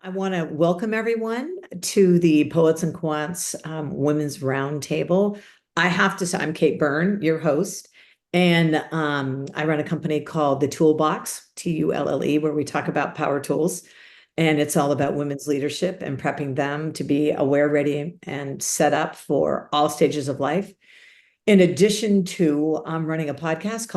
I want to welcome everyone to the Poets and Quants Women's Roundtable. I have to say, I'm Kate Byrne, your host, and I run a company called The Toolbox, Tulle, where we talk about power tools. And it's all about women's leadership and prepping them to be aware, ready, and set up for all stages of life. In addition to hosting a podcast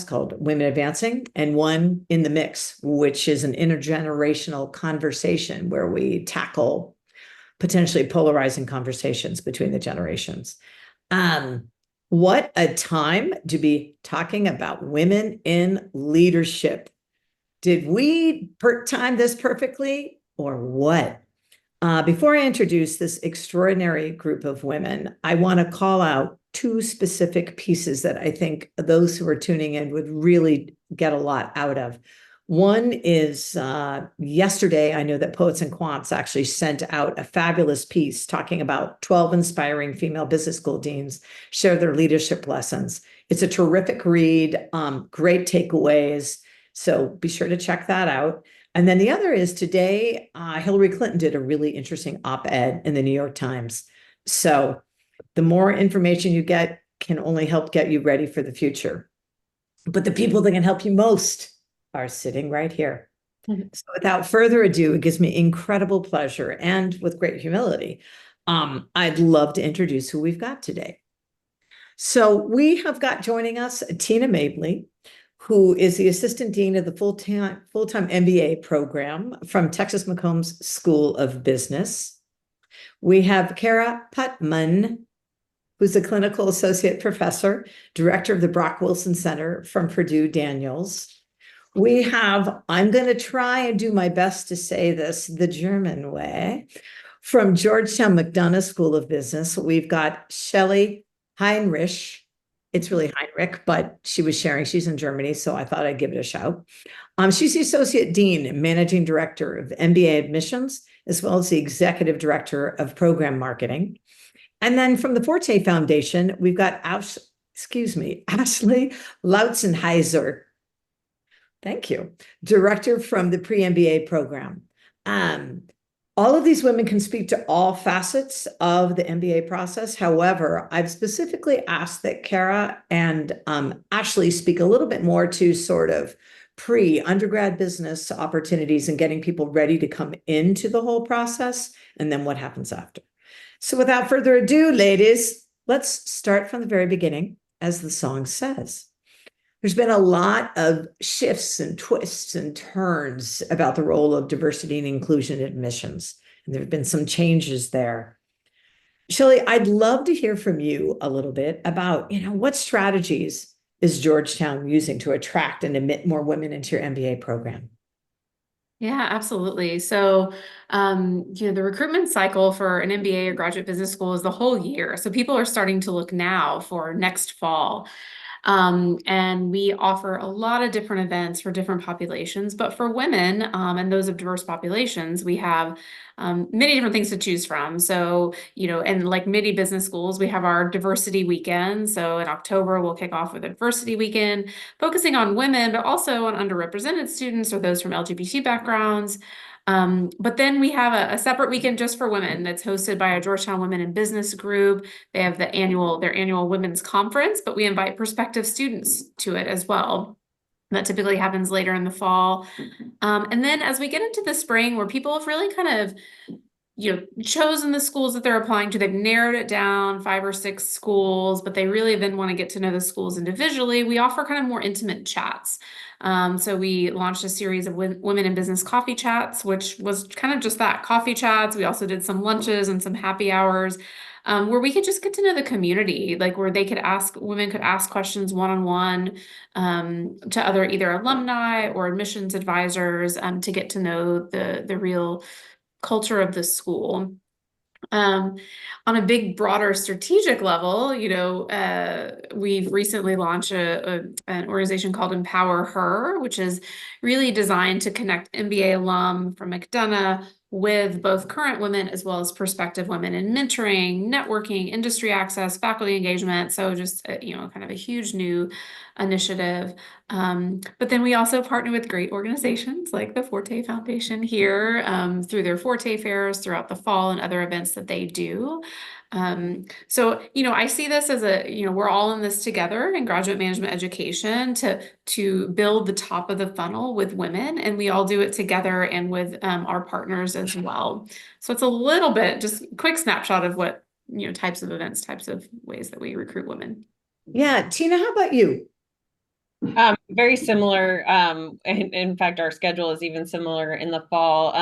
called Women Advancing, and one in the mix, which is an intergenerational conversation where we tackle potentially polarizing conversations between the generations. Um, what a time to be talking about women in leadership. Did we time this perfectly or what? Before I introduce this extraordinary group of women, I want to call out two specific pieces that I think those who are tuning in would really get a lot out of. One is yesterday, I know that Poets and Quants actually sent out a fabulous piece talking about 12 inspiring female business school deans share their leadership lessons. It's a terrific read, great takeaways. So be sure to check that out. And then the other is today, Hillary Clinton did a really interesting op-ed in the New York Times. So the more information you get can only help get you ready for the future. But the people that can help you most are sitting right here. Mm-hmm. So without further ado, it gives me incredible pleasure and with great humility, I'd love to introduce who we've got today. So we have got joining us Tina Mabley, who is the assistant dean of the full-time MBA program from Texas McCombs School of Business. We have Kara Putman, who's a clinical associate professor, director of the Brock Wilson Center from Purdue Daniels. We have, I'm going to try and do my best to say this the German way, from Georgetown McDonough School of Business. We've got Shelley Heinrich. It's really Heinrich, but she was sharing, she's in Germany, so I thought I'd give it a shout. She's the Associate Dean and Managing Director of MBA Admissions, as well as the Executive Director of Program Marketing. And then from the Forte Foundation, we've got Ashley Lautzenheiser. Thank you. Director from the Pre-MBA program. All of these women can speak to all facets of the MBA process. However, I've specifically asked that Kara and Ashley speak a little bit more to sort of pre-undergrad business opportunities and getting people ready to come into the whole process, and then what happens after. So without further ado, ladies, let's start from the very beginning, as the song says. There's been a lot of shifts and twists and turns about the role of diversity and inclusion in admissions. And there have been some changes there. Shelley, I'd love to hear from you a little bit about, what strategies is Georgetown using to attract and admit more women into your MBA program? Yeah, absolutely. So, the recruitment cycle for an MBA or graduate business school is the whole year. So people are starting to look now for next fall. And we offer a lot of different events for different populations, but for women and those of diverse populations, we have many different things to choose from. So, and like many business schools, we have our diversity weekend. So in October, we'll kick off with a diversity weekend, focusing on women, but also on underrepresented students or those from LGBT backgrounds. But then we have a separate weekend just for women that's hosted by a Georgetown Women in Business group. They have their annual women's conference, but we invite prospective students to it as well. That typically happens later in the fall. And then as we get into the spring, where people have really kind of chosen the schools that they're applying to, they've narrowed it down 5 or 6 schools, but they really then want to get to know the schools individually. We offer kind of more intimate chats. So we launched a series of women in business coffee chats, which was kind of just that, coffee chats. We also did some lunches and some happy hours, where we could just get to know the community, like where women could ask questions one-on-one to other either alumni or admissions advisors to get to know the real culture of the school. On a big, broader strategic level, we've recently launched an organization called Empower Her, which is really designed to connect MBA alum from McDonough with both current women as well as prospective women in mentoring, networking, industry access, faculty engagement. So just, kind of a huge new initiative. But then we also partner with great organizations like the Forte Foundation here, through their Forte fairs throughout the fall and other events that they do. So, I see this as we're all in this together in graduate management education to build the top of the funnel with women, and we all do it together and with our partners as well. So it's a little bit just a quick snapshot of what, types of events, types of ways that we recruit women. Yeah. Tina, how about you? Very similar. In fact, our schedule is even similar in the fall.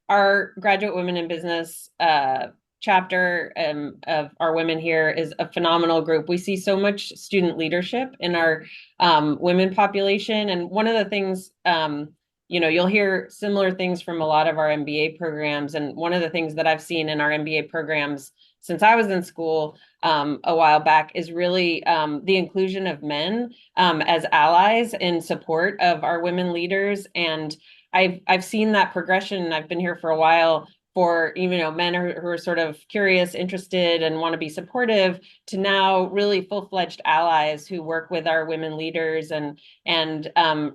Our graduate women in business chapter of our women here is a phenomenal group. We see so much student leadership in our women population. And one of the things, you'll hear similar things from a lot of our MBA programs. And one of the things that I've seen in our MBA programs since I was in school a while back is really the inclusion of men as allies in support of our women leaders. And I've seen that progression. I've been here for a while for, men who are sort of curious, interested, and want to be supportive, to now really full-fledged allies who work with our women leaders and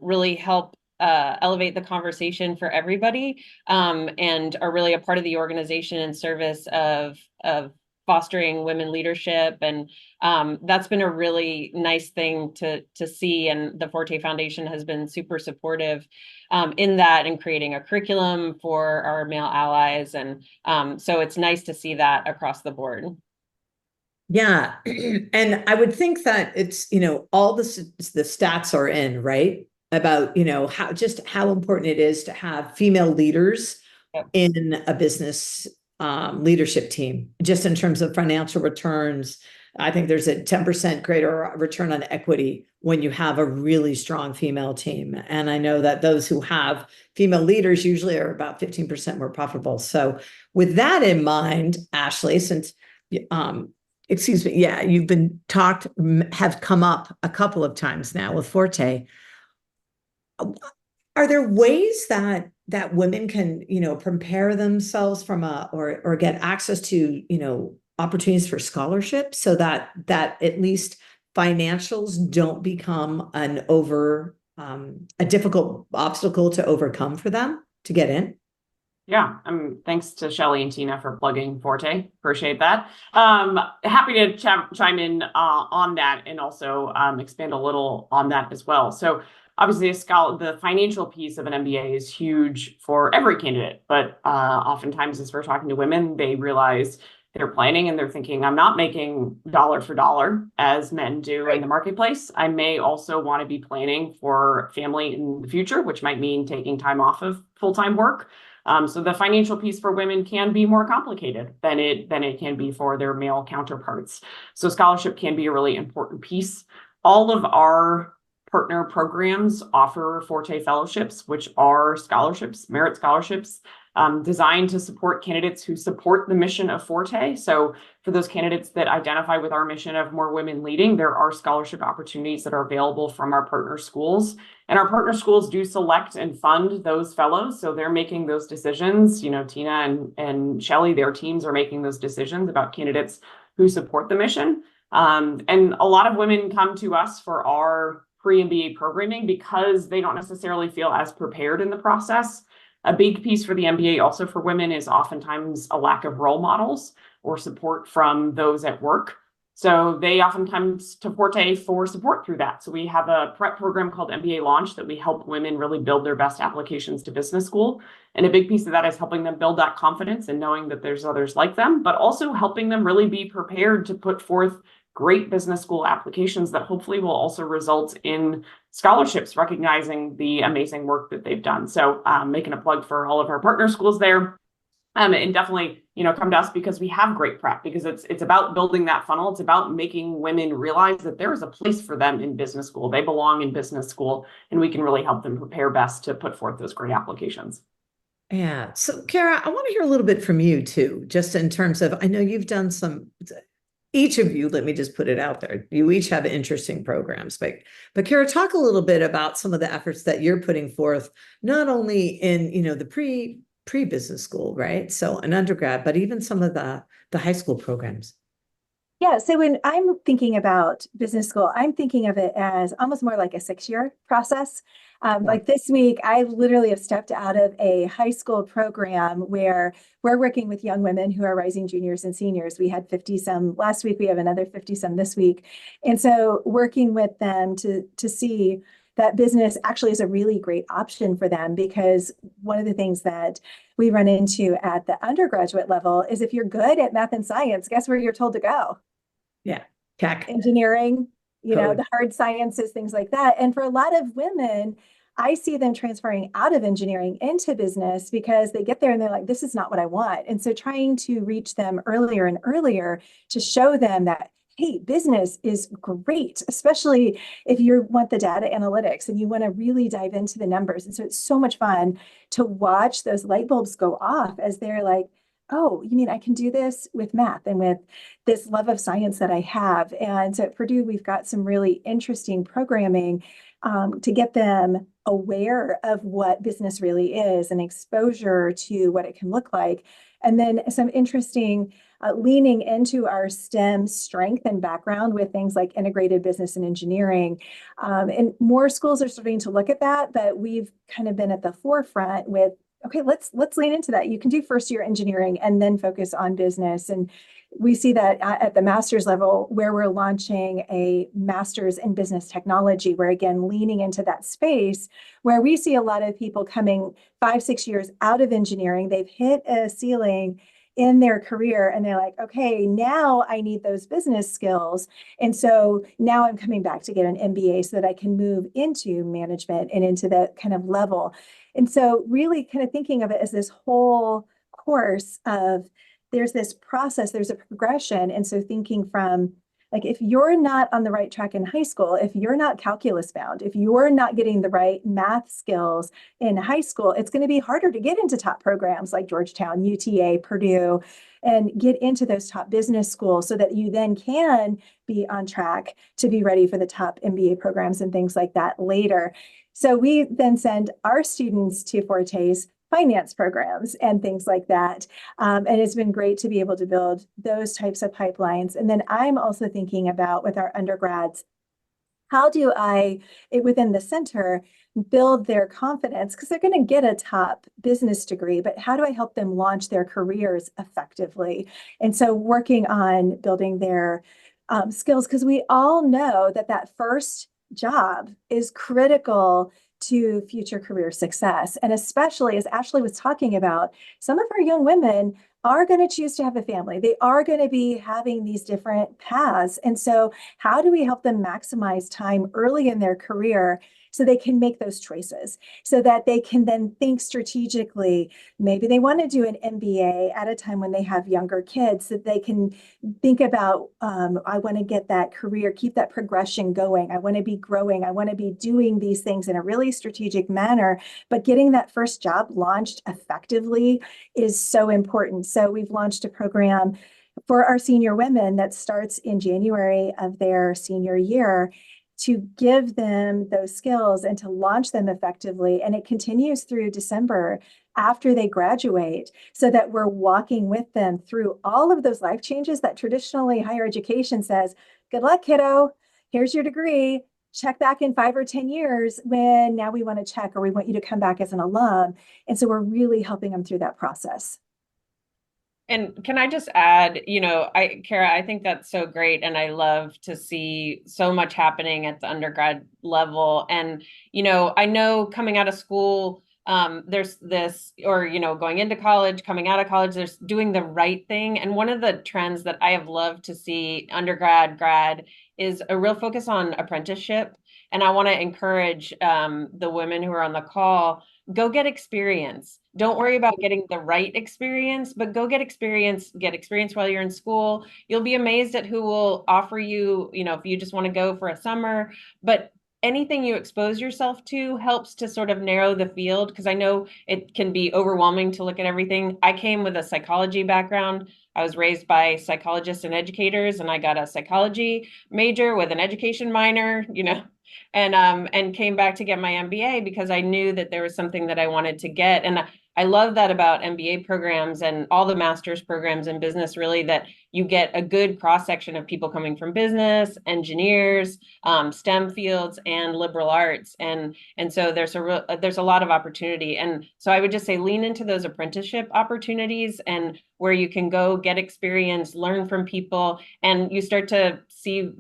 really help elevate the conversation for everybody, and are really a part of the organization in service of fostering women leadership. And that's been a really nice thing to see. And the Forte Foundation has been super supportive in that, and creating a curriculum for our male allies. And so it's nice to see that across the board. Yeah. And I would think that it's, all the stats are in, right? About, how important it is to have female leaders in a business leadership team, just in terms of financial returns. I think there's a 10% greater return on equity when you have a really strong female team. And I know that those who have female leaders usually are about 15% more profitable. So with that in mind, Ashley, since, excuse me, yeah, have come up a couple of times now with Forte. Are there ways that women can, prepare themselves from or get access to, opportunities for scholarships, so that at least financials don't become a difficult obstacle to overcome for them to get in? Yeah, thanks to Shelley and Tina for plugging Forte. Appreciate that. Happy to chime in on that, and also expand a little on that as well. So obviously, the financial piece of an MBA is huge for every candidate, but oftentimes as we're talking to women, they realize they're planning and they're thinking, I'm not making dollar for dollar as men do in the marketplace. I may also want to be planning for family in the future, which might mean taking time off of full-time work. So the financial piece for women can be more complicated than it can be for their male counterparts. So scholarship can be a really important piece. All of our partner programs offer Forte fellowships, which are scholarships, merit scholarships, designed to support candidates who support the mission of Forte. So for those candidates that identify with our mission of more women leading, there are scholarship opportunities that are available from our partner schools. And our partner schools do select and fund those fellows. So they're making those decisions. Tina and Shelley, their teams are making those decisions about candidates who support the mission. And a lot of women come to us for our pre-MBA programming because they don't necessarily feel as prepared in the process. A big piece for the MBA also for women is oftentimes a lack of role models or support from those at work. So they often come to Forte for support through that. So we have a prep program called MBA Launch that we help women really build their best applications to business school. And a big piece of that is helping them build that confidence and knowing that there's others like them, but also helping them really be prepared to put forth great business school applications that hopefully will also result in scholarships, recognizing the amazing work that they've done. So making a plug for all of our partner schools there. And definitely, come to us because we have great prep, because it's about building that funnel. It's about making women realize that there is a place for them in business school. They belong in business school, and we can really help them prepare best to put forth those great applications. Yeah. So Kara, I want to hear a little bit from you too, just in terms of, I know you've done each of you, let me just put it out there, you each have interesting programs, but Kara, talk a little bit about some of the efforts that you're putting forth, not only in, the pre-business school, right? So an undergrad, but even some of the high school programs. Yeah, so when I'm thinking about business school, I'm thinking of it as almost more like a 6-year process. Like this week, I literally have stepped out of a high school program where we're working with young women who are rising juniors and seniors. We had 50 some last week, we have another 50 some this week. And so working with them to see that business actually is a really great option for them, because one of the things that we run into at the undergraduate level is if you're good at math and science, guess where you're told to go? Yeah. Tech. Engineering, Code. the hard sciences, things like that. And for a lot of women, I see them transferring out of engineering into business because they get there and they're like, this is not what I want. And so trying to reach them earlier and earlier to show them that, hey, business is great, especially if you want the data analytics and you want to really dive into the numbers. And so it's so much fun to watch those light bulbs go off as they're like, oh, you mean I can do this with math and with this love of science that I have. And so at Purdue, we've got some really interesting programming to get them aware of what business really is and exposure to what it can look like. And then some interesting leaning into our STEM strength and background with things like integrated business and engineering. And more schools are starting to look at that, but we've kind of been at the forefront with, okay, let's lean into that. You can do first year engineering and then focus on business. And we see that at the master's level, where we're launching a master's in business technology, where again, leaning into that space where we see a lot of people coming 5-6 years out of engineering, they've hit a ceiling in their career and they're like, okay, now I need those business skills. And so now I'm coming back to get an MBA so that I can move into management and into that kind of level. And so really kind of thinking of it as this whole course of there's this process, there's a progression. And so thinking from like, if you're not on the right track in high school, if you're not calculus bound, if you're not getting the right math skills in high school, it's going to be harder to get into top programs like Georgetown, UTA, Purdue, and get into those top business schools so that you then can be on track to be ready for the top MBA programs and things like that later. So we then send our students to Forte's finance programs and things like that. And it's been great to be able to build those types of pipelines. And then I'm also thinking about with our undergrads, how do I, within the center, build their confidence? Because they're going to get a top business degree, but how do I help them launch their careers effectively? And so working on building their skills, because we all know that that first job is critical to future career success. And especially as Ashley was talking about, some of our young women are going to choose to have a family. They are going to be having these different paths. And so how do we help them maximize time early in their career so they can make those choices, so that they can then think strategically? Maybe they want to do an MBA at a time when they have younger kids, so that they can think about, I want to get that career, keep that progression going. I want to be growing. I want to be doing these things in a really strategic manner, but getting that first job launched effectively is so important. So we've launched a program for our senior women that starts in January of their senior year, to give them those skills and to launch them effectively. And it continues through December after they graduate, so that we're walking with them through all of those life changes that traditionally higher education says, good luck, kiddo, here's your degree, check back in 5 or 10 years when now we want to check, or we want you to come back as an alum. And so we're really helping them through that process. And can I just add, Kara, I think that's so great. And I love to see so much happening at the undergrad level. And, I know coming out of school, there's this, or, going into college, coming out of college, there's doing the right thing. And one of the trends that I have loved to see undergrad, grad, is a real focus on apprenticeship. And I want to encourage the women who are on the call, go get experience. Don't worry about getting the right experience, but go get experience while you're in school. You'll be amazed at who will offer you, if you just want to go for a summer, but anything you expose yourself to helps to sort of narrow the field, because I know it can be overwhelming to look at everything. I came with a psychology background. I was raised by psychologists and educators, and I got a psychology major with an education minor, and came back to get my MBA because I knew that there was something that I wanted to get. And I love that about MBA programs and all the master's programs in business, really, that you get a good cross-section of people coming from business, engineers, STEM fields, and liberal arts. And so there's a lot of opportunity. And so I would just say lean into those apprenticeship opportunities, and where you can go get experience, learn from people, and you start to see,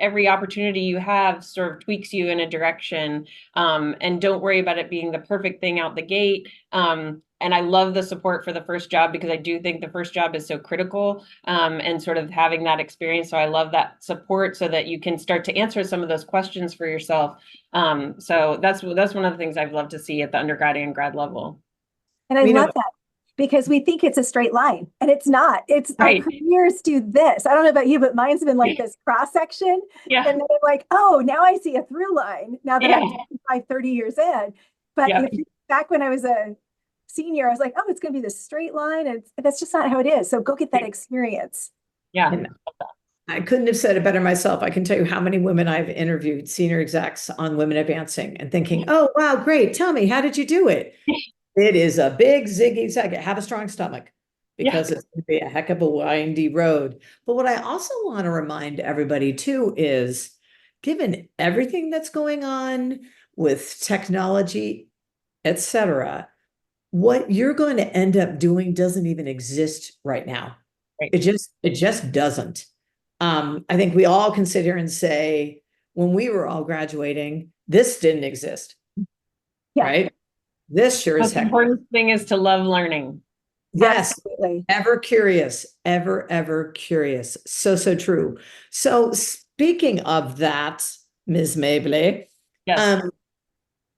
every opportunity you have sort of tweaks you in a direction, and don't worry about it being the perfect thing out the gate. And I love the support for the first job, because I do think the first job is so critical, and sort of having that experience. So I love that support so that you can start to answer some of those questions for yourself. So that's one of the things I've loved to see at the undergrad and grad level. And I love that, because we think it's a straight line, and it's not. It's our careers do this. I don't know about you, but mine's been like this cross section. Yeah. And then I'm like, oh, now I see a through line now that I'm 25, 30 years in. But back when I was a senior, I was like, oh, it's going to be this straight line. And that's just not how it is. So go get that experience. Yeah. And I couldn't have said it better myself. I can tell you how many women I've interviewed, senior execs on Women Advancing, and thinking, oh, wow, great. Tell me, how did you do it? It is a big ziggy zag. Have a strong stomach, because it's going to be a heck of a windy road. But what I also want to remind everybody too is, given everything that's going on with technology, etc., what you're going to end up doing doesn't even exist right now. It just doesn't. I think we all can sit here and say, when we were all graduating, this didn't exist. Right? This sure as heck. The important thing is to love learning. Yes. Absolutely. Ever curious, ever curious. So true. So speaking of that, Ms. Mabley, how do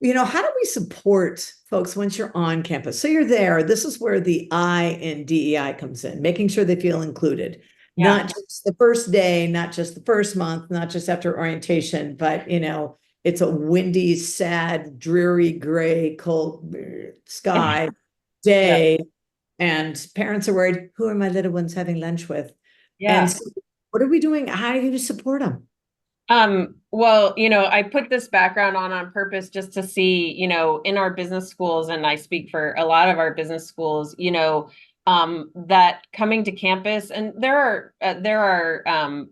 we support folks once you're on campus? So you're there. This is where the I in DEI comes in, making sure they feel included. Not just the first day, not just the first month, not just after orientation, but it's a windy, sad, dreary, gray, cold sky day. And parents are worried, who are my little ones having lunch with? And so what are we doing? How do you support them? Well, I put this background on purpose just to see, in our business schools, and I speak for a lot of our business schools, that coming to campus, and there are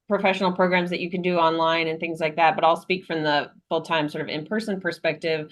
professional programs that you can do online and things like that, but I'll speak from the full-time sort of in-person perspective,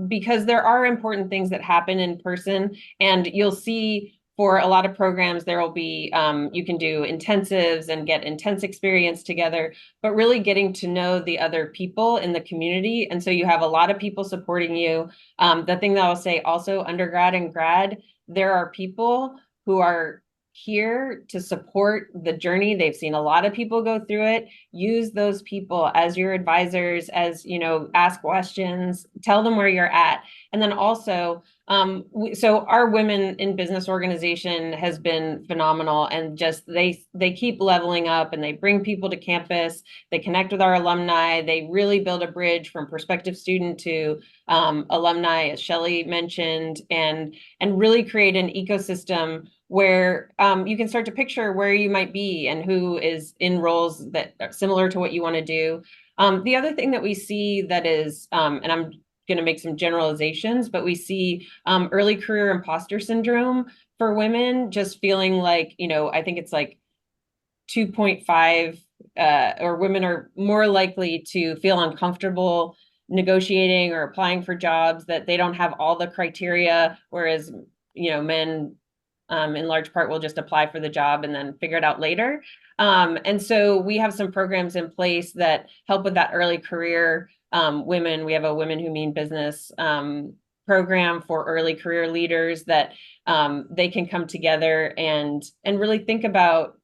because there are important things that happen in person, and you'll see for a lot of programs, there will be, you can do intensives and get intense experience together, but really getting to know the other people in the community. And so you have a lot of people supporting you. The thing that I'll say also, undergrad and grad, there are people who are here to support the journey. They've seen a lot of people go through it. Use those people as your advisors, as ask questions, tell them where you're at. And then also, so our Women in Business organization has been phenomenal, and just they keep leveling up, and they bring people to campus. They connect with our alumni. They really build a bridge from prospective student to alumni, as Shelley mentioned, and really create an ecosystem where you can start to picture where you might be and who is in roles that are similar to what you want to do. The other thing that we see that is, and I'm going to make some generalizations, but we see early career imposter syndrome for women, just feeling like, I think it's like 2.5, or women are more likely to feel uncomfortable negotiating or applying for jobs that they don't have all the criteria, whereas, men in large part will just apply for the job and then figure it out later. And so we have some programs in place that help with that early career women. We have a Women Who Mean Business program for early career leaders that they can come together and really think about,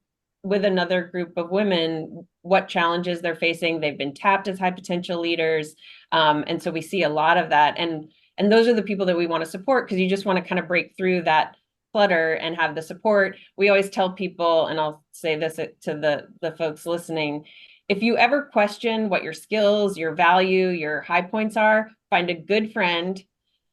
with another group of women, what challenges they're facing. They've been tapped as high potential leaders. And so we see a lot of that. And those are the people that we want to support, because you just want to kind of break through that clutter and have the support. We always tell people, and I'll say this to the folks listening, if you ever question what your skills, your value, your high points are, find a good friend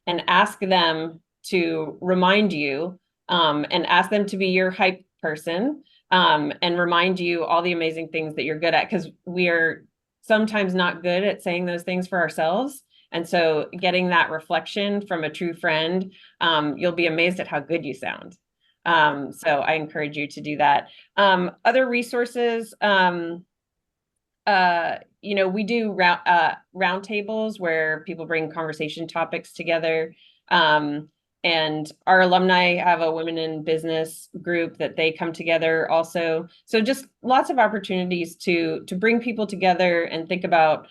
and ask them to remind you, and ask them to be your hype person, and remind you all the amazing things that you're good at, because we are sometimes not good at saying those things for ourselves. And so getting that reflection from a true friend, you'll be amazed at how good you sound. So I encourage you to do that. Other resources, we do round tables where people bring conversation topics together. And our alumni have a women in business group that they come together also. So just lots of opportunities to bring people together and think about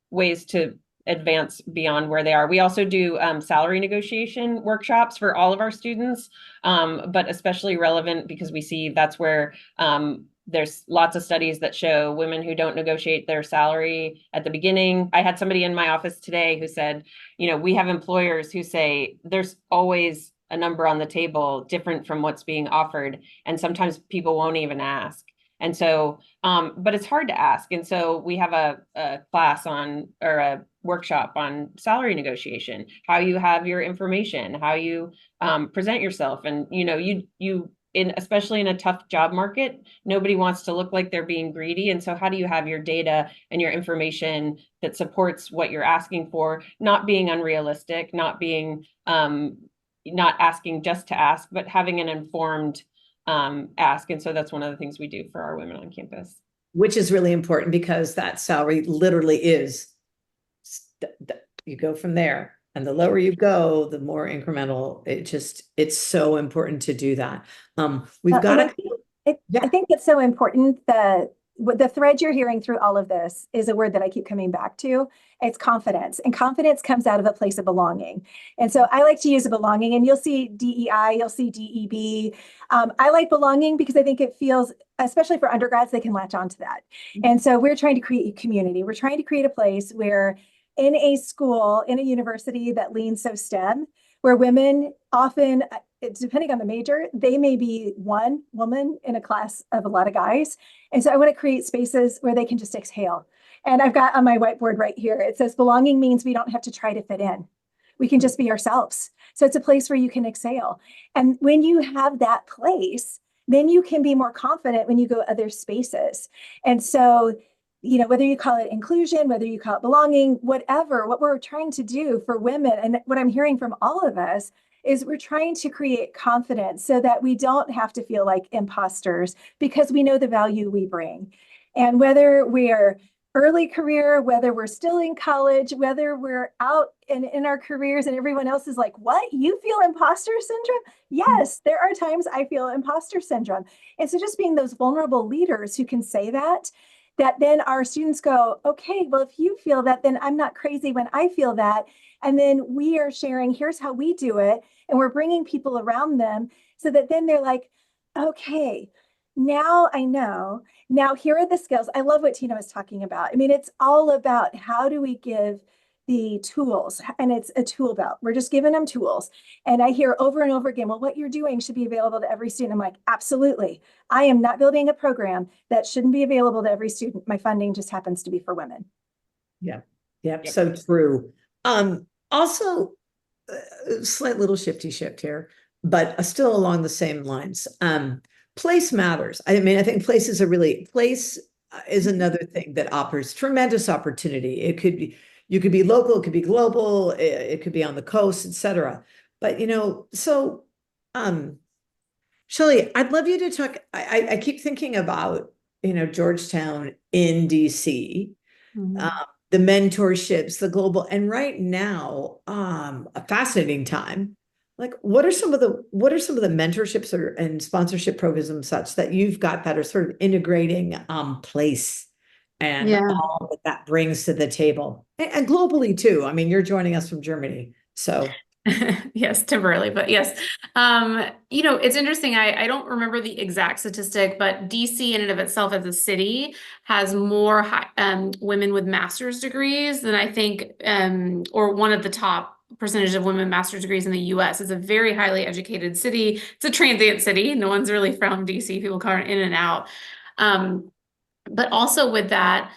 ways to advance beyond where they are. We also do salary negotiation workshops for all of our students, but especially relevant because we see that's where there's lots of studies that show women who don't negotiate their salary at the beginning. I had somebody in my office today who said, we have employers who say there's always a number on the table different from what's being offered. And sometimes people won't even ask. And so, but it's hard to ask. And so we have a class or a workshop on salary negotiation, how you have your information, how you present yourself. And, especially in a tough job market, nobody wants to look like they're being greedy. And so how do you have your data and your information that supports what you're asking for, not being unrealistic, not asking just to ask, but having an informed ask. And so that's one of the things we do for our women on campus. Which is really important because that salary literally is, you go from there. And the lower you go, the more incremental. It's so important to do that. We've got I think it's so important that the thread you're hearing through all of this is a word that I keep coming back to. It's confidence, and confidence comes out of a place of belonging. And so I like to use a belonging, and you'll see DEI, you'll see DEB. I like belonging because I think it feels, especially for undergrads, they can latch onto that. And so we're trying to create a community. We're trying to create a place where in a school, in a university that leans so STEM, where women often, depending on the major, they may be one woman in a class of a lot of guys. And so I want to create spaces where they can just exhale. And I've got on my whiteboard right here, it says belonging means we don't have to try to fit in. We can just be ourselves. So it's a place where you can exhale. And when you have that place, then you can be more confident when you go other spaces. And so whether you call it inclusion, whether you call it belonging, whatever, what we're trying to do for women, and what I'm hearing from all of us, is we're trying to create confidence so that we don't have to feel like imposters because we know the value we bring. And whether we're early career, whether we're still in college, whether we're out in our careers and everyone else is like, what? You feel imposter syndrome? Yes, there are times I feel imposter syndrome. And so just being those vulnerable leaders who can say that then our students go, okay, well, if you feel that, then I'm not crazy when I feel that. And then we are sharing, here's how we do it. And we're bringing people around them so that then they're like, okay, now I know. Now here are the skills. I love what Tina was talking about. I mean, it's all about how do we give the tools, and it's a tool belt. We're just giving them tools. And I hear over and over again, well, what you're doing should be available to every student. I'm like, absolutely. I am not building a program that shouldn't be available to every student. My funding just happens to be for women. Yeah. Yep. So true. Also, slight little shifty shift here, but still along the same lines. Place matters. I mean, I think place is another thing that offers tremendous opportunity. You could be local, it could be global, it could be on the coast, etc. But Shelley, I'd love you to talk. I keep thinking about Georgetown in DC, the mentorships, the global, and right now, a fascinating time. Like, what are some of the mentorships and sponsorship programs such that you've got that are sort of integrating place and all that brings to the table, and globally too. I mean, you're joining us from Germany, so. Yes, temporarily, but yes. It's interesting. I don't remember the exact statistic, but DC in and of itself as a city has more women with master's degrees than I think, or one of the top percentage of women master's degrees in the US. It's a very highly educated city. It's a transient city. No one's really from DC. People come in and out. But also with that,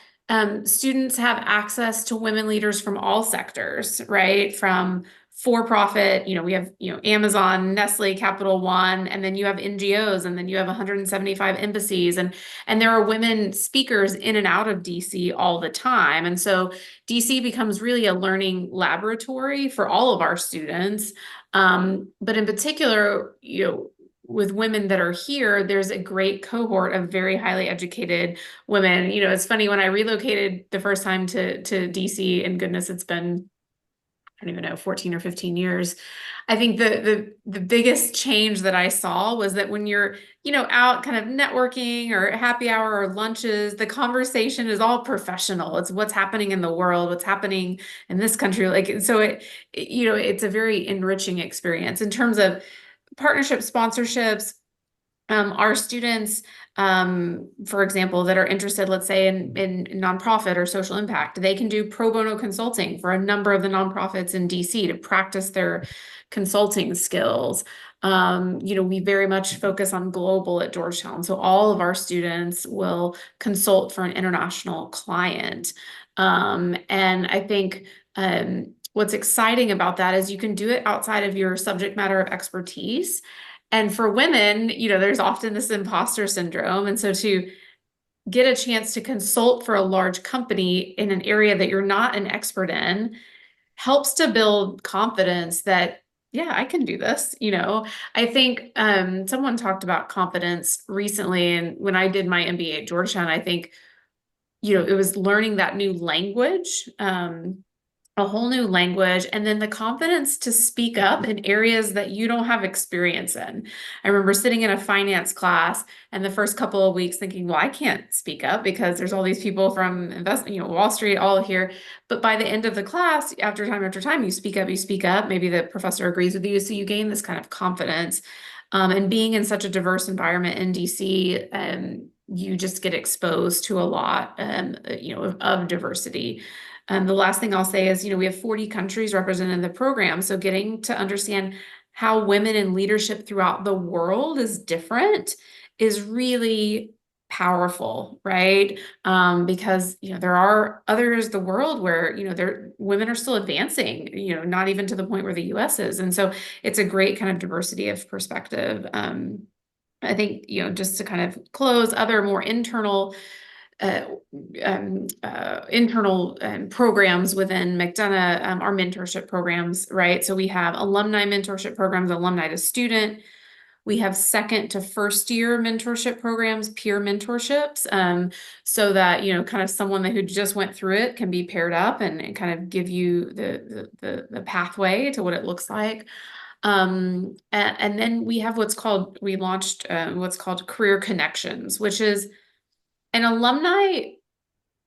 students have access to women leaders from all sectors, right? From for-profit, we have, Amazon, Nestle, Capital One, and then you have NGOs, and then you have 175 embassies, and there are women speakers in and out of DC all the time. And so DC becomes really a learning laboratory for all of our students. But in particular, with women that are here, there's a great cohort of very highly educated women. It's funny, when I relocated the first time to DC, and goodness, it's been, I don't even know, 14 or 15 years. I think the biggest change that I saw was that when you're, out kind of networking or happy hour or lunches, the conversation is all professional. It's what's happening in the world, what's happening in this country. So it's a very enriching experience in terms of partnership sponsorships. Our students, for example, that are interested, let's say in nonprofit or social impact, they can do pro bono consulting for a number of the nonprofits in DC to practice their consulting skills. We very much focus on global at Georgetown. So all of our students will consult for an international client. And I think what's exciting about that is you can do it outside of your subject matter of expertise. And for women, there's often this imposter syndrome. And so to get a chance to consult for a large company in an area that you're not an expert in helps to build confidence that, yeah, I can do this. I think someone talked about confidence recently. And when I did my MBA at Georgetown, I think, it was learning that new language, a whole new language, and then the confidence to speak up in areas that you don't have experience in. I remember sitting in a finance class and the first couple of weeks thinking, well, I can't speak up because there's all these people from Wall Street all here. But by the end of the class, after time, you speak up, maybe the professor agrees with you. So you gain this kind of confidence. And being in such a diverse environment in DC, you just get exposed to a lot, of diversity. The last thing I'll say is, we have 40 countries represented in the program. So getting to understand how women in leadership throughout the world is different is really powerful, right? Because, there are others the world where, women are still advancing, not even to the point where the US is. And so it's a great kind of diversity of perspective. I think, just to kind of close, other more internal programs within McDonough are mentorship programs, right? So we have alumni mentorship programs, alumni to student. We have second to first year mentorship programs, peer mentorships, so that, kind of someone who just went through it can be paired up and kind of give you the pathway to what it looks like. And then we have we launched what's called Career Connections, which is an alumni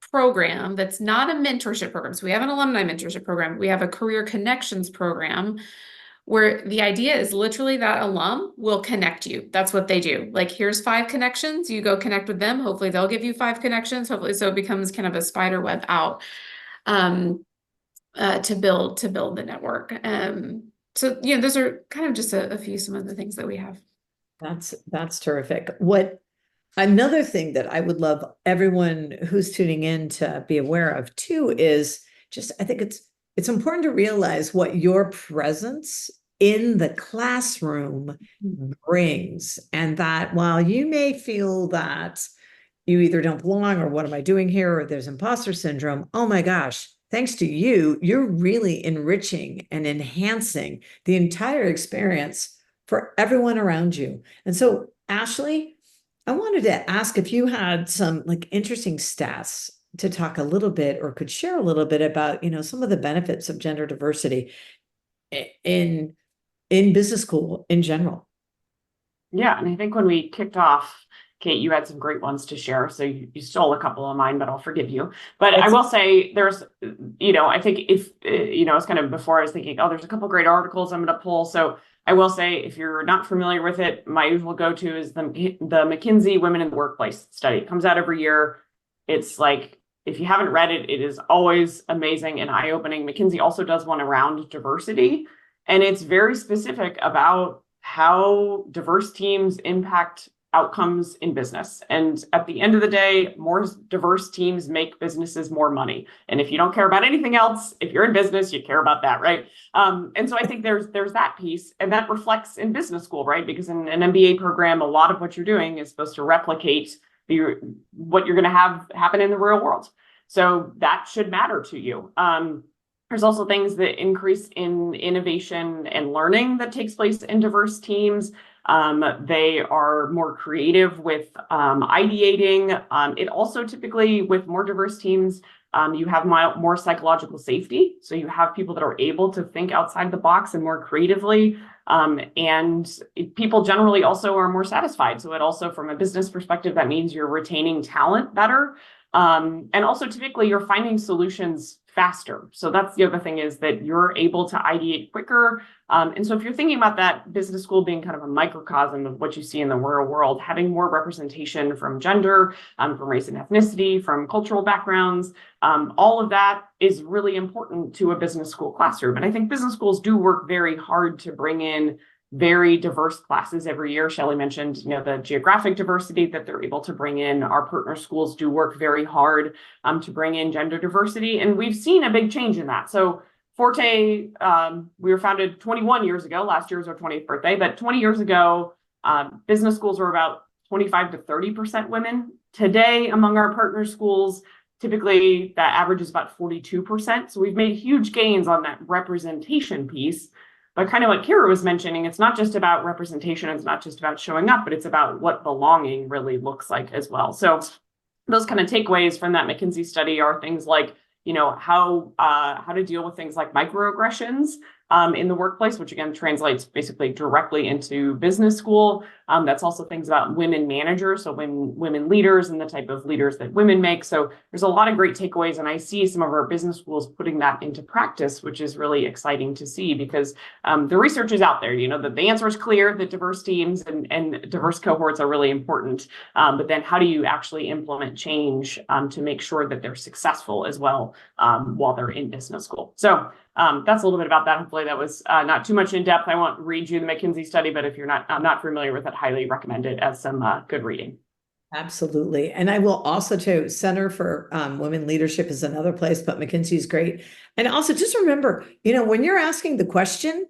program that's not a mentorship program. So we have an alumni mentorship program. We have a career connections program where the idea is literally that alum will connect you. That's what they do. Like, here's 5 connections. You go connect with them. Hopefully they'll give you 5 connections. Hopefully, so it becomes kind of a spider web out to build the network. So, those are kind of just some of the things that we have. That's terrific. Another thing that I would love everyone who's tuning in to be aware of too is just, I think it's important to realize what your presence in the classroom brings, and that while you may feel that you either don't belong or what am I doing here, or there's imposter syndrome, oh my gosh, thanks to you, you're really enriching and enhancing the entire experience for everyone around you. And so, Ashley, I wanted to ask if you had some interesting stats to talk a little bit, or could share a little bit about, some of the benefits of gender diversity in business school in general. Yeah, and I think when we kicked off, Kate, you had some great ones to share. So you stole a couple of mine, but I'll forgive you. But I will say there's, I think if, it's kind of before I was thinking, oh, there's a couple great articles I'm going to pull. So I will say, if you're not familiar with it, my usual go-to is the McKinsey Women in the Workplace study. It comes out every year. It's like, if you haven't read it, it is always amazing and eye-opening. McKinsey also does one around diversity, and it's very specific about how diverse teams impact outcomes in business. And at the end of the day, more diverse teams make businesses more money. And if you don't care about anything else, if you're in business, you care about that, right? And so I think there's that piece, and that reflects in business school, right? Because in an MBA program, a lot of what you're doing is supposed to replicate what you're going to have happen in the real world. So that should matter to you. There's also things that increase in innovation and learning that takes place in diverse teams. They are more creative with ideating. It also typically, with more diverse teams, you have more psychological safety. So you have people that are able to think outside the box and more creatively. And people generally also are more satisfied. So it also, from a business perspective, that means you're retaining talent better. And also typically you're finding solutions faster. So that's the other thing, is that you're able to ideate quicker. And so if you're thinking about that business school being kind of a microcosm of what you see in the real world, having more representation from gender, from race and ethnicity, from cultural backgrounds, all of that is really important to a business school classroom. And I think business schools do work very hard to bring in very diverse classes every year. Shelley mentioned, the geographic diversity that they're able to bring in. Our partner schools do work very hard to bring in gender diversity, and we've seen a big change in that. So Forte, we were founded 21 years ago. Last year was our 20th birthday, but 20 years ago, business schools were about 25 to 30% women. Today, among our partner schools, typically that average is about 42%. So we've made huge gains on that representation piece. But kind of what Kira was mentioning, it's not just about representation, it's not just about showing up, but it's about what belonging really looks like as well. So those kind of takeaways from that McKinsey study are things like, how to deal with things like microaggressions in the workplace, which again translates basically directly into business school. That's also things about women managers, so women leaders and the type of leaders that women make. So there's a lot of great takeaways, and I see some of our business schools putting that into practice, which is really exciting to see, because the research is out there. That the answer is clear, that diverse teams and diverse cohorts are really important. But then how do you actually implement change to make sure that they're successful as well while they're in business school? So that's a little bit about that. Hopefully that was not too much in depth. I won't read you the McKinsey study, but if you're not familiar with it, highly recommend it as some good reading. Absolutely. And I will also, too, Center for Women Leadership is another place, but McKinsey is great. And also just remember, when you're asking the question,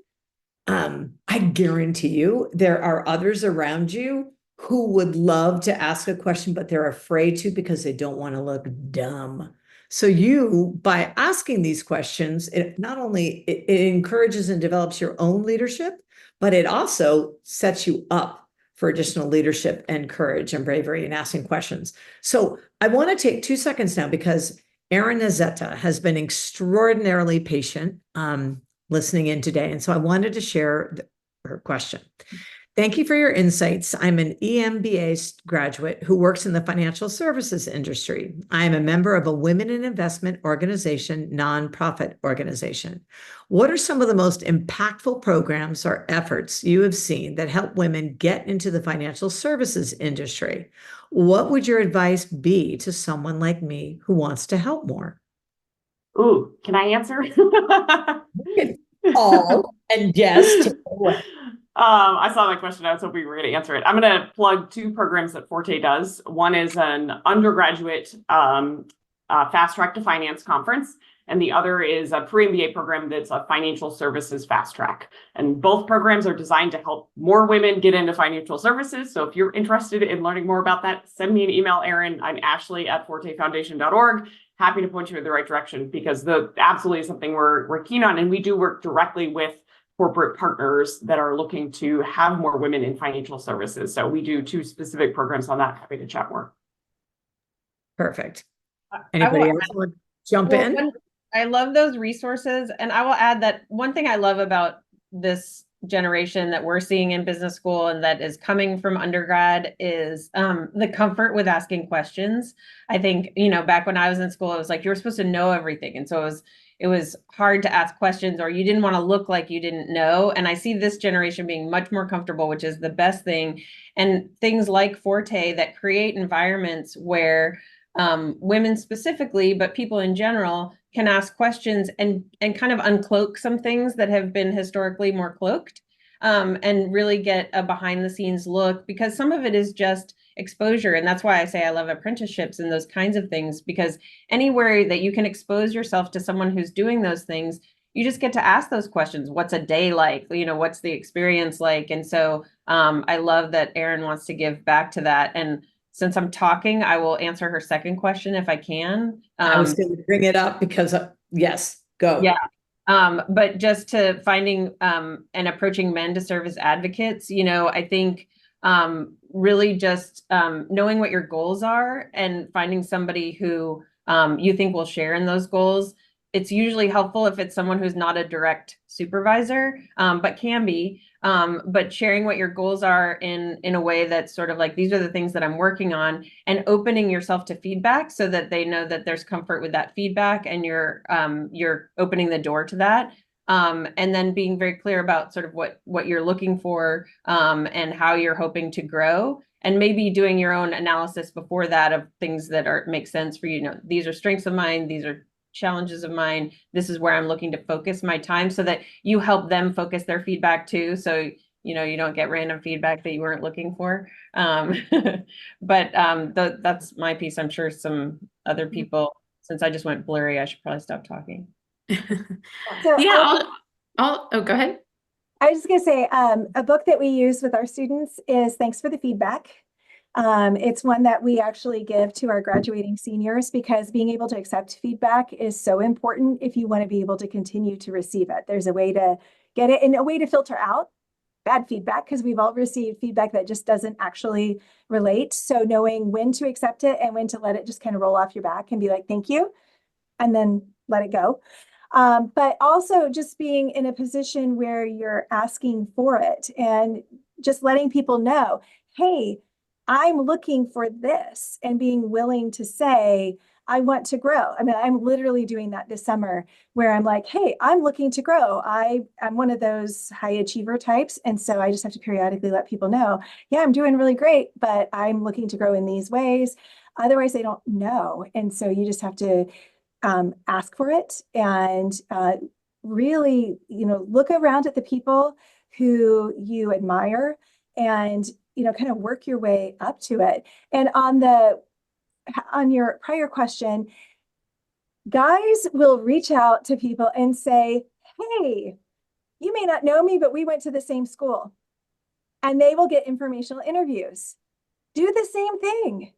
I guarantee you there are others around you who would love to ask a question, but they're afraid to because they don't want to look dumb. So you, by asking these questions, it not only it encourages and develops your own leadership, but it also sets you up for additional leadership and courage and bravery in asking questions. So I want to take 2 seconds now, because Erin Nazetta has been extraordinarily patient listening in today. And so I wanted to share her question. Thank you for your insights. I'm an EMBA graduate who works in the financial services industry. I am a member of a Women in Investment Organization nonprofit organization. What are some of the most impactful programs or efforts you have seen that help women get into the financial services industry? What would your advice be to someone like me who wants to help more? Ooh, can I answer? All and yes. Take it away. I saw that question. I was hoping we were going to answer it. I'm going to plug 2 programs that Forte does. One is an undergraduate fast track to finance conference, and the other is a pre-MBA program that's a financial services fast track. And both programs are designed to help more women get into financial services. So if you're interested in learning more about that, send me an email, Erin. I'm Ashley at fortefoundation.org. Happy to point you in the right direction, because absolutely is something we're keen on, and we do work directly with corporate partners that are looking to have more women in financial services. So we do 2 specific programs on that. Happy to chat more. Perfect. Anybody else want to jump in? I love those resources. And I will add that one thing I love about this generation that we're seeing in business school and that is coming from undergrad is the comfort with asking questions. I think, back when I was in school, it was like, you were supposed to know everything. And so it was hard to ask questions, or you didn't want to look like you didn't know. And I see this generation being much more comfortable, which is the best thing. And things like Forte that create environments where women specifically, but people in general, can ask questions and kind of uncloak some things that have been historically more cloaked. and really get a behind the scenes look, because some of it is just exposure. And that's why I say I love apprenticeships and those kinds of things, because anywhere that you can expose yourself to someone who's doing those things, you just get to ask those questions. What's a day like? What's the experience like? And so I love that Erin wants to give back to that. And since I'm talking, I will answer her second question if I can. I was going to bring it up because, yes, go. Yeah. But just to finding and approaching men to serve as advocates, I think really just knowing what your goals are and finding somebody who you think will share in those goals. It's usually helpful if it's someone who's not a direct supervisor, but can be. But sharing what your goals are in a way that's sort of like, these are the things that I'm working on, and opening yourself to feedback so that they know that there's comfort with that feedback, and you're opening the door to that. And then being very clear about sort of what you're looking for and how you're hoping to grow. And maybe doing your own analysis before that of things that make sense for you. These are strengths of mine, these are challenges of mine, this is where I'm looking to focus my time, so that you help them focus their feedback too. So, you don't get random feedback that you weren't looking for. But that's my piece. I'm sure some other people, since I just went blurry, I should probably stop talking. So Yeah, oh, go ahead. I was just going to say, a book that we use with our students is Thanks for the Feedback. It's one that we actually give to our graduating seniors, because being able to accept feedback is so important if you want to be able to continue to receive it. There's a way to get it and a way to filter out bad feedback, because we've all received feedback that just doesn't actually relate. So knowing when to accept it and when to let it just kind of roll off your back and be like, thank you, and then let it go. But also just being in a position where you're asking for it and just letting people know, hey, I'm looking for this, and being willing to say, I want to grow. I mean, I'm literally doing that this summer, where I'm like, hey, I'm looking to grow. I'm one of those high achiever types. And so I just have to periodically let people know, yeah, I'm doing really great, but I'm looking to grow in these ways. Otherwise, they don't know. And so you just have to ask for it, and really, look around at the people who you admire, and kind of work your way up to it. And on your prior question, guys will reach out to people and say, hey, you may not know me, but we went to the same school. And they will get informational interviews. Do the same thing.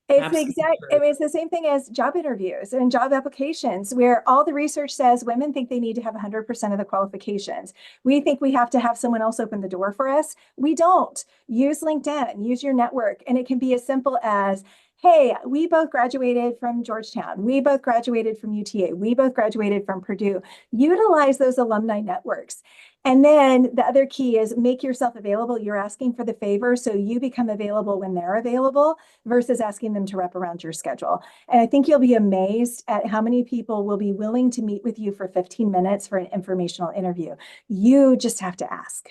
It's the same thing as job interviews and job applications, where all the research says women think they need to have 100% of the qualifications. We think we have to have someone else open the door for us. We don't. Use LinkedIn, use your network. And it can be as simple as, hey, we both graduated from Georgetown. We both graduated from UTA. We both graduated from Purdue. Utilize those alumni networks. And then the other key is make yourself available. You're asking for the favor, so you become available when they're available versus asking them to wrap around your schedule. And I think you'll be amazed at how many people will be willing to meet with you for 15 minutes for an informational interview. You just have to ask.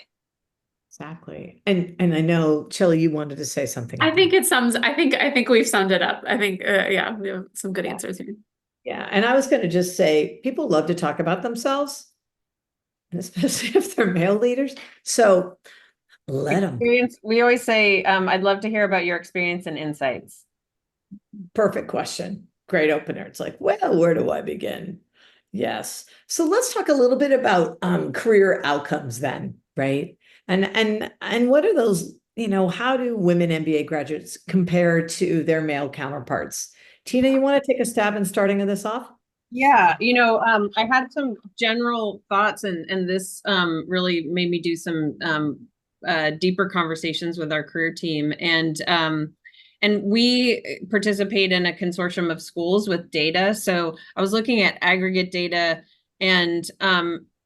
Exactly. And I know, Chili, you wanted to say something. I think we've summed it up. I think, yeah, we have some good answers here. Yeah. And I was going to just say, people love to talk about themselves, especially if they're male leaders. So let them. We always say, I'd love to hear about your experience and insights. Perfect question. Great opener. It's like, well, where do I begin? Yes. So let's talk a little bit about career outcomes then, right? And what are those, how do women MBA graduates compare to their male counterparts? Tina, you want to take a stab in starting this off? Yeah, I had some general thoughts, and this really made me do some deeper conversations with our career team. And we participate in a consortium of schools with data. So I was looking at aggregate data, and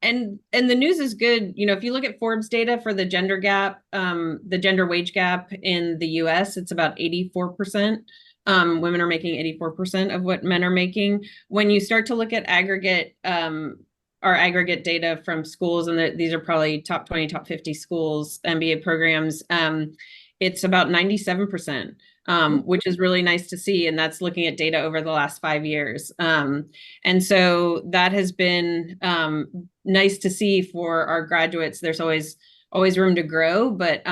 the news is good. If you look at Forbes data for the gender gap, the gender wage gap in the US, it's about 84%. Women are making 84% of what men are making. When you start to look at aggregate, our aggregate data from schools, and these are probably top 20, top 50 schools, MBA programs, it's about 97%, which is really nice to see. And that's looking at data over the last 5 years. And so that has been nice to see for our graduates. There's always always room to grow, but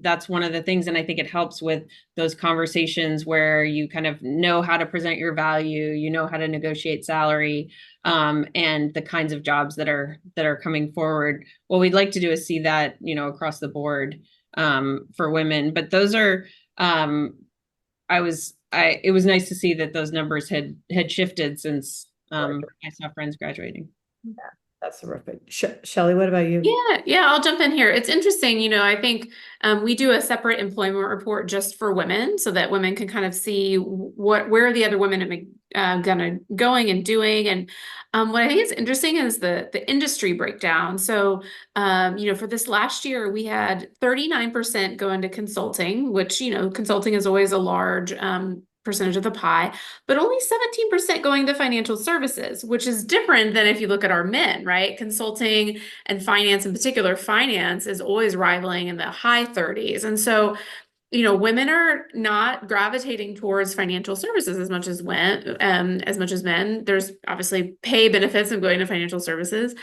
that's one of the things. And I think it helps with those conversations where you kind of know how to present your value, you know how to negotiate salary, and the kinds of jobs that are coming forward. What we'd like to do is see that, you know, across the board for women. But those are it was nice to see that those numbers had shifted since I saw friends graduating. That's terrific. Shelley, what about you? Yeah, I'll jump in here. It's interesting, you know, I think we do a separate employment report just for women so that women can kind of see where the other women are going and doing. And what I think is interesting is the industry breakdown. So, you know, for this last year, we had 39% go into consulting, which, you know, consulting is always a large percentage of the pie, but only 17% going to financial services, which is different than if you look at our men, right? Consulting and finance, in particular, finance is always rivaling in the high 30s. And so, you know, women are not gravitating towards financial services as much as men. There's obviously pay benefits of going to financial services.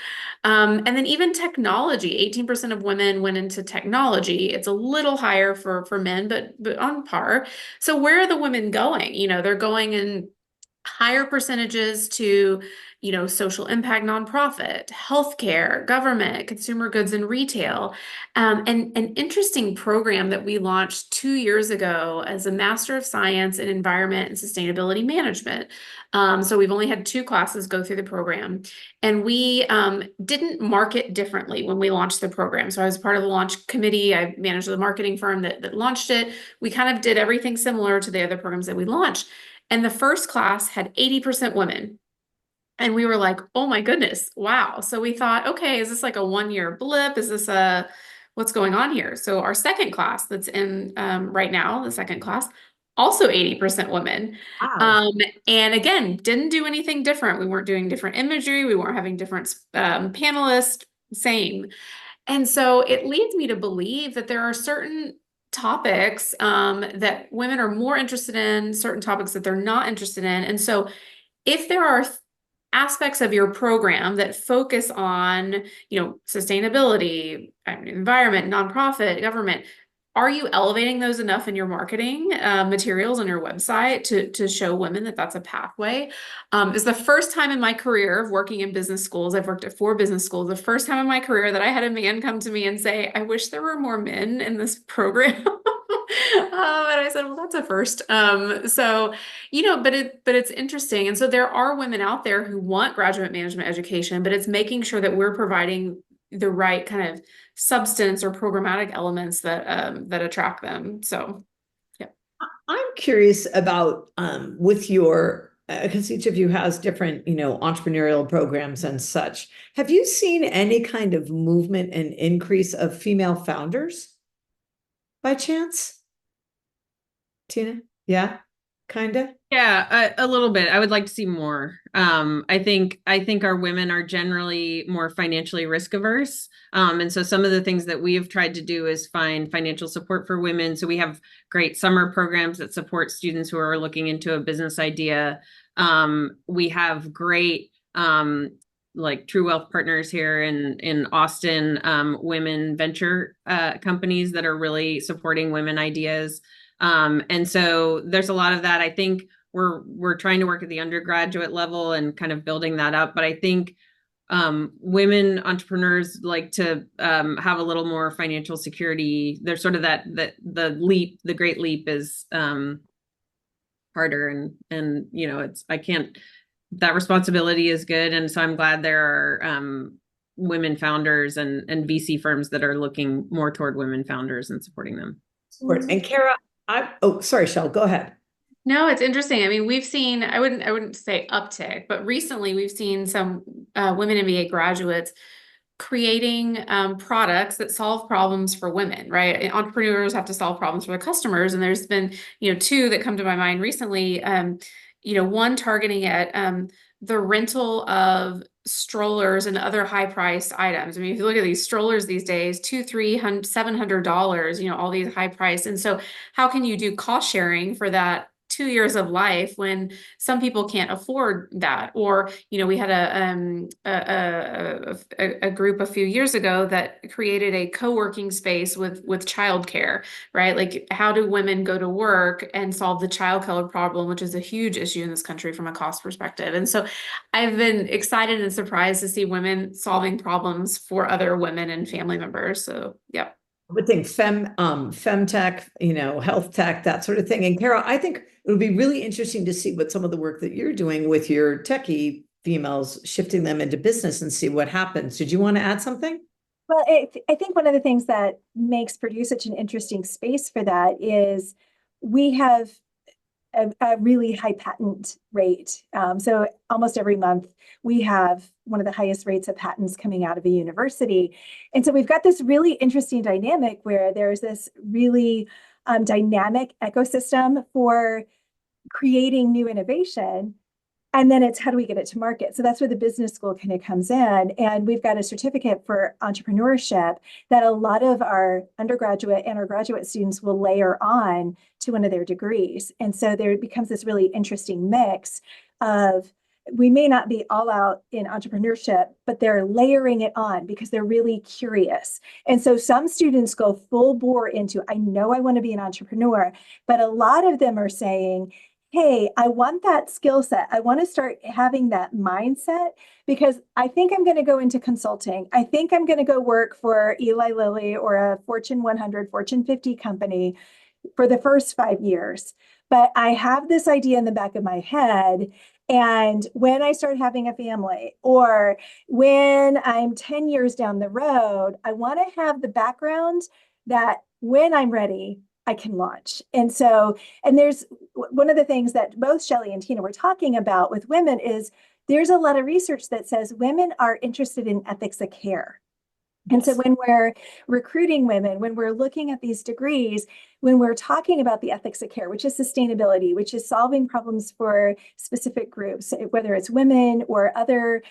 And then even technology, 18% of women went into technology. It's a little higher for men, but on par. So where are the women going? You know, they're going in higher percentages to, you know, social impact nonprofit, healthcare, government, consumer goods and retail. And an interesting program that we launched 2 years ago as a Master of Science in Environment and Sustainability Management. So we've only had 2 classes go through the program, and we didn't market differently when we launched the program. So I was part of the launch committee. I managed the marketing firm that launched it. We kind of did everything similar to the other programs that we launched. And the first class had 80% women. And we were like, oh my goodness, wow. So we thought, okay, is this like a 1-year blip? Is this what's going on here? So our second class that's in right now, the second class, also 80% women. Wow. And again, didn't do anything different. We weren't doing different imagery. We weren't having different panelists, same. And so it leads me to believe that there are certain topics that women are more interested in, certain topics that they're not interested in. And so if there are aspects of your program that focus on, you know, sustainability, environment, nonprofit, government, are you elevating those enough in your marketing materials on your website to show women that that's a pathway? It's the first time in my career of working in business schools. I've worked at 4 business schools. The first time in my career that I had a man come to me and say, I wish there were more men in this program. And I said, well, that's a first. So, you know, but it's interesting. And so there are women out there who want graduate management education, but it's making sure that we're providing the right kind of substance or programmatic elements that attract them. So, yeah. I'm curious about with your because each of you has different, you know, entrepreneurial programs and such. Have you seen any kind of movement and increase of female founders by chance? Tina? Yeah, kind of. Yeah, a little bit. I would like to see more. I think our women are generally more financially risk averse. And so some of the things that we have tried to do is find financial support for women. So we have great summer programs that support students who are looking into a business idea. We have great like True Wealth Partners here in Austin, women venture companies that are really supporting women ideas. And so there's a lot of that. I think we're trying to work at the undergraduate level and kind of building that up. But I think women entrepreneurs like to have a little more financial security. There's sort of the great leap is harder, and you know, that responsibility is good. And so I'm glad there are women founders and VC firms that are looking more toward women founders and supporting them. And Kara, sorry, Shell, go ahead. No, it's interesting. I mean, we've seen, I wouldn't say uptick, but recently we've seen some women MBA graduates creating products that solve problems for women, right? And entrepreneurs have to solve problems for their customers. And there's been, you know, 2 that come to my mind recently, you know, one targeting at the rental of strollers and other high priced items. I mean, if you look at these strollers these days, $200, $300, $700, you know, all these high price. And so how can you do cost sharing for that 2 years of life when some people can't afford that. Or, we had a group a few years ago that created a co-working space with childcare, right? Like, how do women go to work and solve the childcare problem, which is a huge issue in this country from a cost perspective. And so I've been excited and surprised to see women solving problems for other women and family members. So, yeah. I would think femtech, health tech, that sort of thing. And Carol, I think it would be really interesting to see what some of the work that you're doing with your techie females, shifting them into business and see what happens. Did you want to add something? Well, I think one of the things that makes Purdue such an interesting space for that is we have a really high patent rate. So almost every month we have one of the highest rates of patents coming out of a university. And so we've got this really interesting dynamic where there's this really dynamic ecosystem for creating new innovation. And then it's how do we get it to market? So that's where the business school kind of comes in. And we've got a certificate for entrepreneurship that a lot of our undergraduate and our graduate students will layer on to one of their degrees. And so there becomes this really interesting mix of, we may not be all out in entrepreneurship, but they're layering it on because they're really curious. And so some students go full bore into, I know I want to be an entrepreneur, but a lot of them are saying, hey, I want that skill set. I want to start having that mindset because I think I'm going to go into consulting. I think I'm going to go work for Eli Lilly or a Fortune 100, Fortune 50 company for the first 5 years. But I have this idea in the back of my head. And when I start having a family or when I'm 10 years down the road, I want to have the background that when I'm ready, I can launch. And so, and there's one of the things that both Shelley and Tina were talking about with women is there's a lot of research that says women are interested in ethics of care. And so when we're recruiting women, when we're looking at these degrees, when we're talking about the ethics of care, which is sustainability, which is solving problems for specific groups, whether it's women or other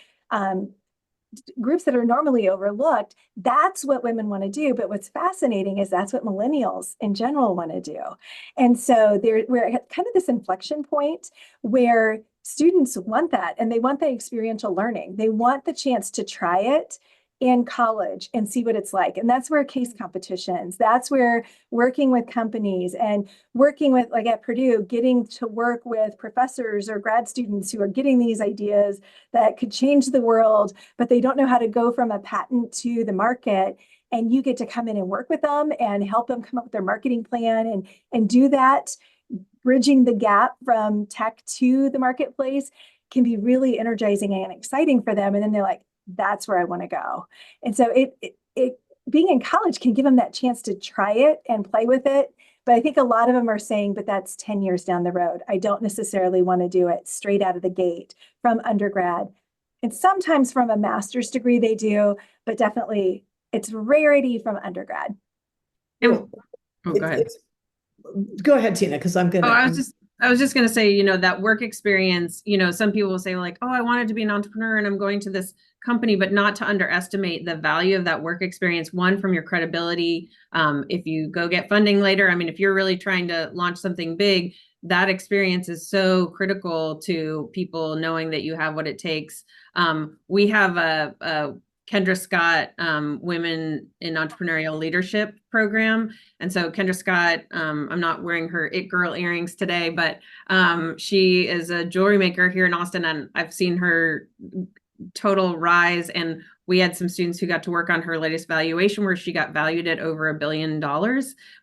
groups that are normally overlooked, that's what women want to do. But what's fascinating is that's what millennials in general want to do. And so we're at kind of this inflection point where students want that, and they want the experiential learning. They want the chance to try it in college and see what it's like. And that's where case competitions, that's where working with companies and working with, like at Purdue, getting to work with professors or grad students who are getting these ideas that could change the world, but they don't know how to go from a patent to the market. And you get to come in and work with them and help them come up with their marketing plan and do that. Bridging the gap from tech to the marketplace can be really energizing and exciting for them. And then they're like, that's where I want to go. And so it being in college can give them that chance to try it and play with it. But I think a lot of them are saying, but that's 10 years down the road. I don't necessarily want to do it straight out of the gate from undergrad. And sometimes from a master's degree they do, but definitely it's rarity from undergrad. Go ahead. Go ahead, Tina, because I'm going to. I was just going to say, that work experience, some people will say like, oh, I wanted to be an entrepreneur and I'm going to this company, but not to underestimate the value of that work experience. One, from your credibility. If you go get funding later, I mean, if you're really trying to launch something big, that experience is so critical to people knowing that you have what it takes. We have a Kendra Scott Women in Entrepreneurial Leadership program. And so Kendra Scott, I'm not wearing her It Girl earrings today, but she is a jewelry maker here in Austin, and I've seen her total rise. And we had some students who got to work on her latest valuation where she got valued at over $1 billion,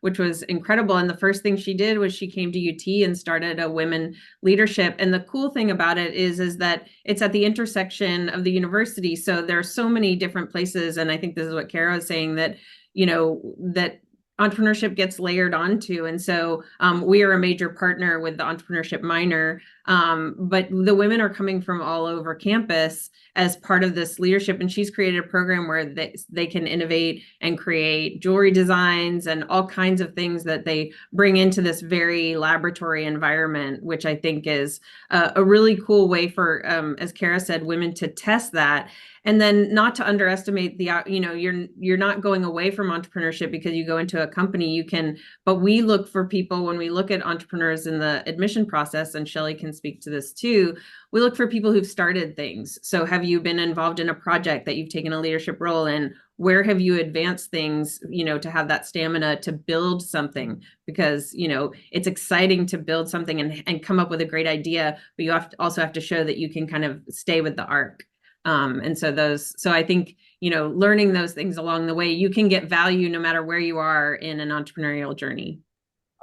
which was incredible. And the first thing she did was she came to UT and started a women leadership. And the cool thing about it is that it's at the intersection of the university. So there are so many different places. And I think this is what Kara is saying, that, that entrepreneurship gets layered onto. And so we are a major partner with the entrepreneurship minor, but the women are coming from all over campus. as part of this leadership. And she's created a program where they can innovate and create jewelry designs and all kinds of things that they bring into this very laboratory environment, which I think is a really cool way for, as Kara said, women to test that. And then not to underestimate the, you're not going away from entrepreneurship because you go into a company, but we look for people when we look at entrepreneurs in the admission process, and Shelley can speak to this too, we look for people who've started things. So have you been involved in a project that you've taken a leadership role in? Where have you advanced things, to have that stamina to build something? Because, it's exciting to build something and come up with a great idea, but you also have to show that you can kind of stay with the arc. So I think, learning those things along the way, you can get value no matter where you are in an entrepreneurial journey.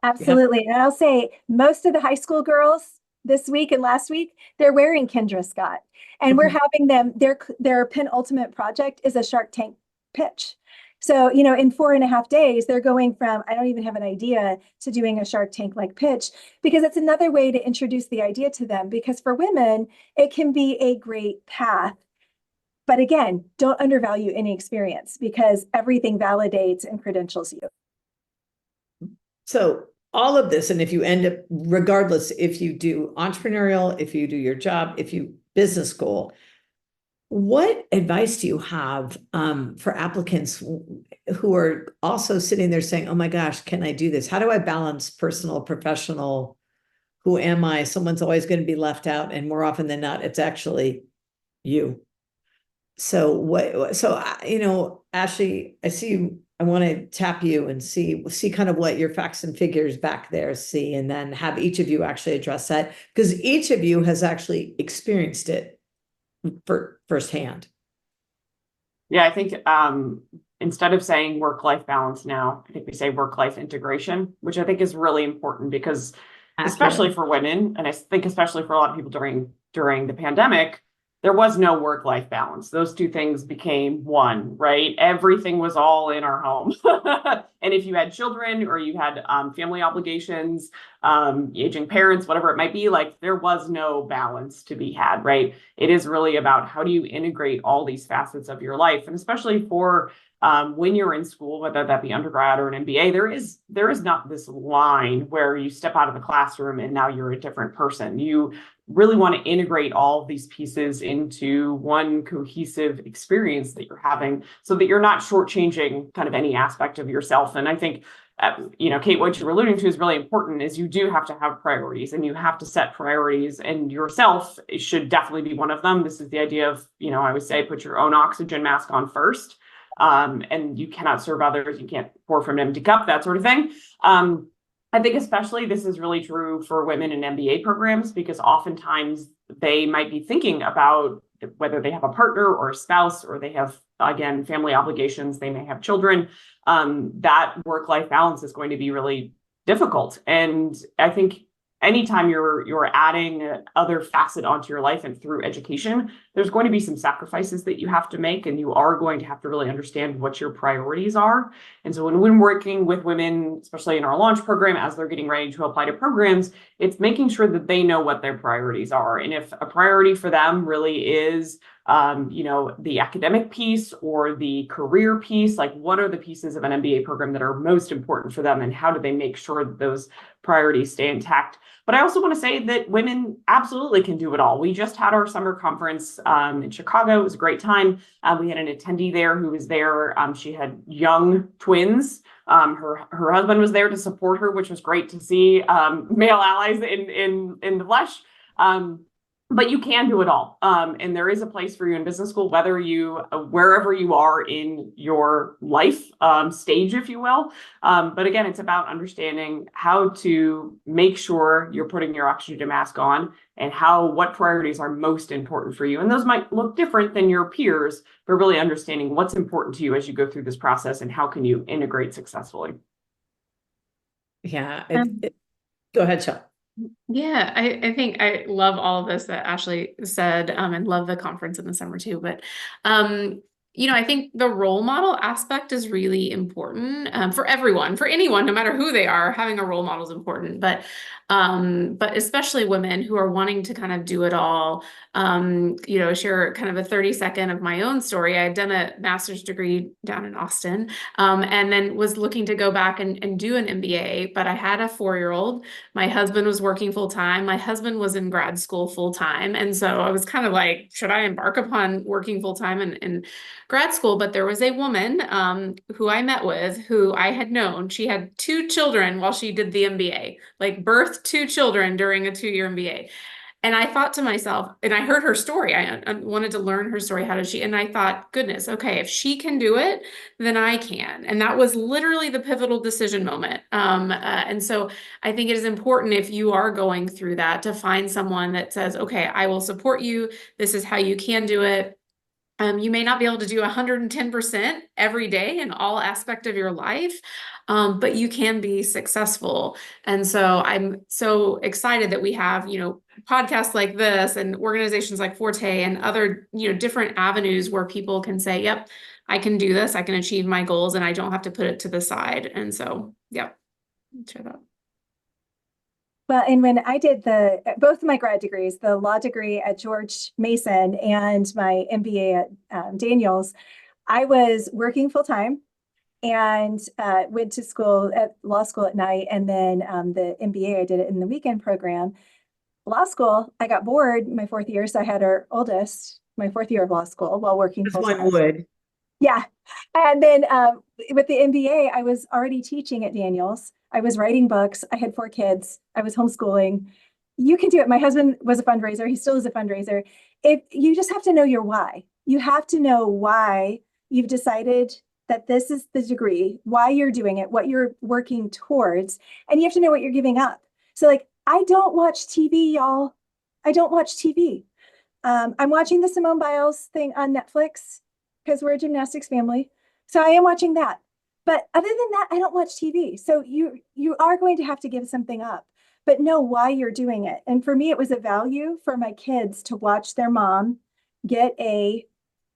Absolutely. And I'll say most of the high school girls this week and last week, they're wearing Kendra Scott, and we're having them, their penultimate project is a Shark Tank pitch. So, in 4.5 days, they're going from, I don't even have an idea, to doing a Shark Tank like pitch, because it's another way to introduce the idea to them. Because for women, it can be a great path. But again, don't undervalue any experience, because everything validates and credentials you. So all of this, and if you end up, regardless, if you do entrepreneurial, if you do your job, if you business school, what advice do you have for applicants who are also sitting there saying, oh my gosh, can I do this? How do I balance personal, professional? Who am I? Someone's always going to be left out. And more often than not, it's actually you. So Ashley, I see you. I want to tap you and see kind of what your facts and figures back there see, and then have each of you actually address that, because each of you has actually experienced it firsthand. Yeah, I think instead of saying work-life balance now, I think we say work-life integration, which I think is really important, because especially for women, and I think especially for a lot of people during the pandemic, there was no work-life balance. Those two things became one, right? Everything was all in our home. And if you had children or you had family obligations, aging parents, whatever it might be, like, there was no balance to be had, right? It is really about how do you integrate all these facets of your life. And especially for when you're in school, whether that be undergrad or an MBA, there is not this line where you step out of the classroom and now you're a different person. You really want to integrate all of these pieces into one cohesive experience that you're having, so that you're not shortchanging kind of any aspect of yourself. And I think, Kate, what you were alluding to is really important, is you do have to have priorities, and you have to set priorities, and yourself should definitely be one of them. This is the idea of, I always say, put your own oxygen mask on first. And you cannot serve others. You can't pour from an empty cup, that sort of thing. I think especially this is really true for women in MBA programs, because oftentimes they might be thinking about whether they have a partner or a spouse, or they have, again, family obligations, they may have children. That work-life balance is going to be really difficult. And I think anytime you're adding other facet onto your life and through education, there's going to be some sacrifices that you have to make, and you are going to have to really understand what your priorities are. And so when we're working with women, especially in our launch program, as they're getting ready to apply to programs, it's making sure that they know what their priorities are. And if a priority for them really is the academic piece or the career piece, like, what are the pieces of an MBA program that are most important for them, and how do they make sure that those priorities stay intact? But I also want to say that women absolutely can do it all. We just had our summer conference in Chicago. It was a great time. We had an attendee there who was there. She had young twins. Her husband was there to support her, which was great to see, male allies in the flesh. But you can do it all. And there is a place for you in business school, wherever you are in your life stage, if you will. But again, it's about understanding how to make sure you're putting your oxygen mask on, and what priorities are most important for you. And those might look different than your peers, but really understanding what's important to you as you go through this process, and how can you integrate successfully. Yeah. Go ahead, Shel. Yeah, I think I love all of this that Ashley said, and love the conference in the summer too. But I think the role model aspect is really important for everyone, for anyone, no matter who they are. Having a role model is important, but especially women who are wanting to kind of do it all. Share kind of a 30-second of my own story. I had done a master's degree down in Austin, and then was looking to go back and do an MBA, but I had a 4-year-old. My husband was working full time. My husband was in grad school full time, and so I was kind of like, should I embark upon working full time and grad school? But there was a woman who I met with who I had known. She had 2 children while she did the MBA, like birthed 2 children during a 2-year MBA. And I thought to myself, and I heard her story. I wanted to learn her story. How did she? And I thought, goodness, okay, if she can do it, then I can. And that was literally the pivotal decision moment. And so I think it is important, if you are going through that, to find someone that says, okay, I will support you. This is how you can do it. You may not be able to do 110% every day in all aspect of your life, but you can be successful. And so I'm so excited that we have, podcasts like this and organizations like Forte and other, different avenues where people can say, yep, I can do this. I can achieve my goals and I don't have to put it to the side. And so, yep, share that. Well, and when I did both of my grad degrees, the law degree at George Mason and my MBA at Daniels, I was working full time and went to law school at night. And then the MBA, I did it in the weekend program. Law school, I got bored my 4th year. So I had our oldest, my 4th year of law school, while working full time. One would. Yeah. And then with the MBA, I was already teaching at Daniels. I was writing books. I had 4 kids. I was homeschooling. You can do it. My husband was a fundraiser. He still is a fundraiser. If you just have to know your why. You have to know why you've decided that this is the degree, why you're doing it, what you're working towards, and you have to know what you're giving up. So like, I don't watch TV, y'all. I don't watch TV. I'm watching the Simone Biles thing on Netflix because we're a gymnastics family. So I am watching that. But other than that, I don't watch TV. So you are going to have to give something up, but know why you're doing it. And for me, it was a value for my kids to watch their mom get a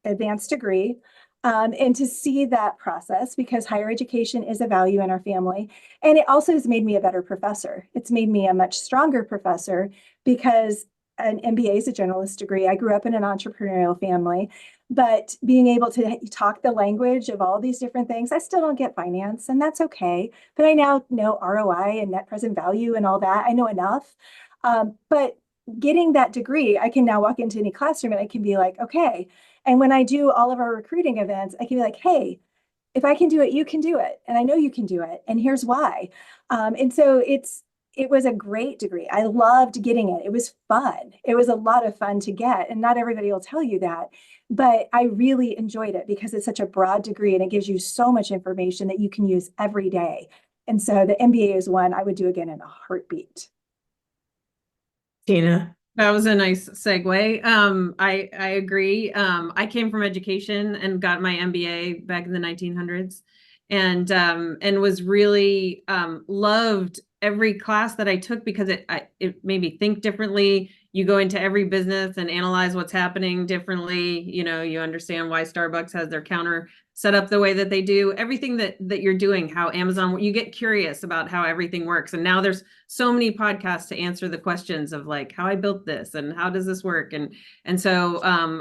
advanced degree, and to see that process, because higher education is a value in our family. And it also has made me a better professor. It's made me a much stronger professor because an MBA is a journalist degree. I grew up in an entrepreneurial family, but being able to talk the language of all these different things, I still don't get finance, and that's okay. But I now know ROI and net present value and all that. I know enough. But getting that degree, I can now walk into any classroom and I can be like, okay. And when I do all of our recruiting events, I can be like, hey, if I can do it, you can do it. And I know you can do it. And here's why. And so it was a great degree. I loved getting it. It was fun. It was a lot of fun to get. And not everybody will tell you that, but I really enjoyed it because it's such a broad degree and it gives you so much information that you can use every day. And so the MBA is one I would do again in a heartbeat. Tina. That was a nice segue. I agree. I came from education and got my MBA back in the 1900s, and was really loved every class that I took because it made me think differently. You go into every business and analyze what's happening differently. You understand why Starbucks has their counter set up the way that they do. Everything that you're doing, how Amazon, you get curious about how everything works. And now there's so many podcasts to answer the questions of like how I built this and how does this work. And so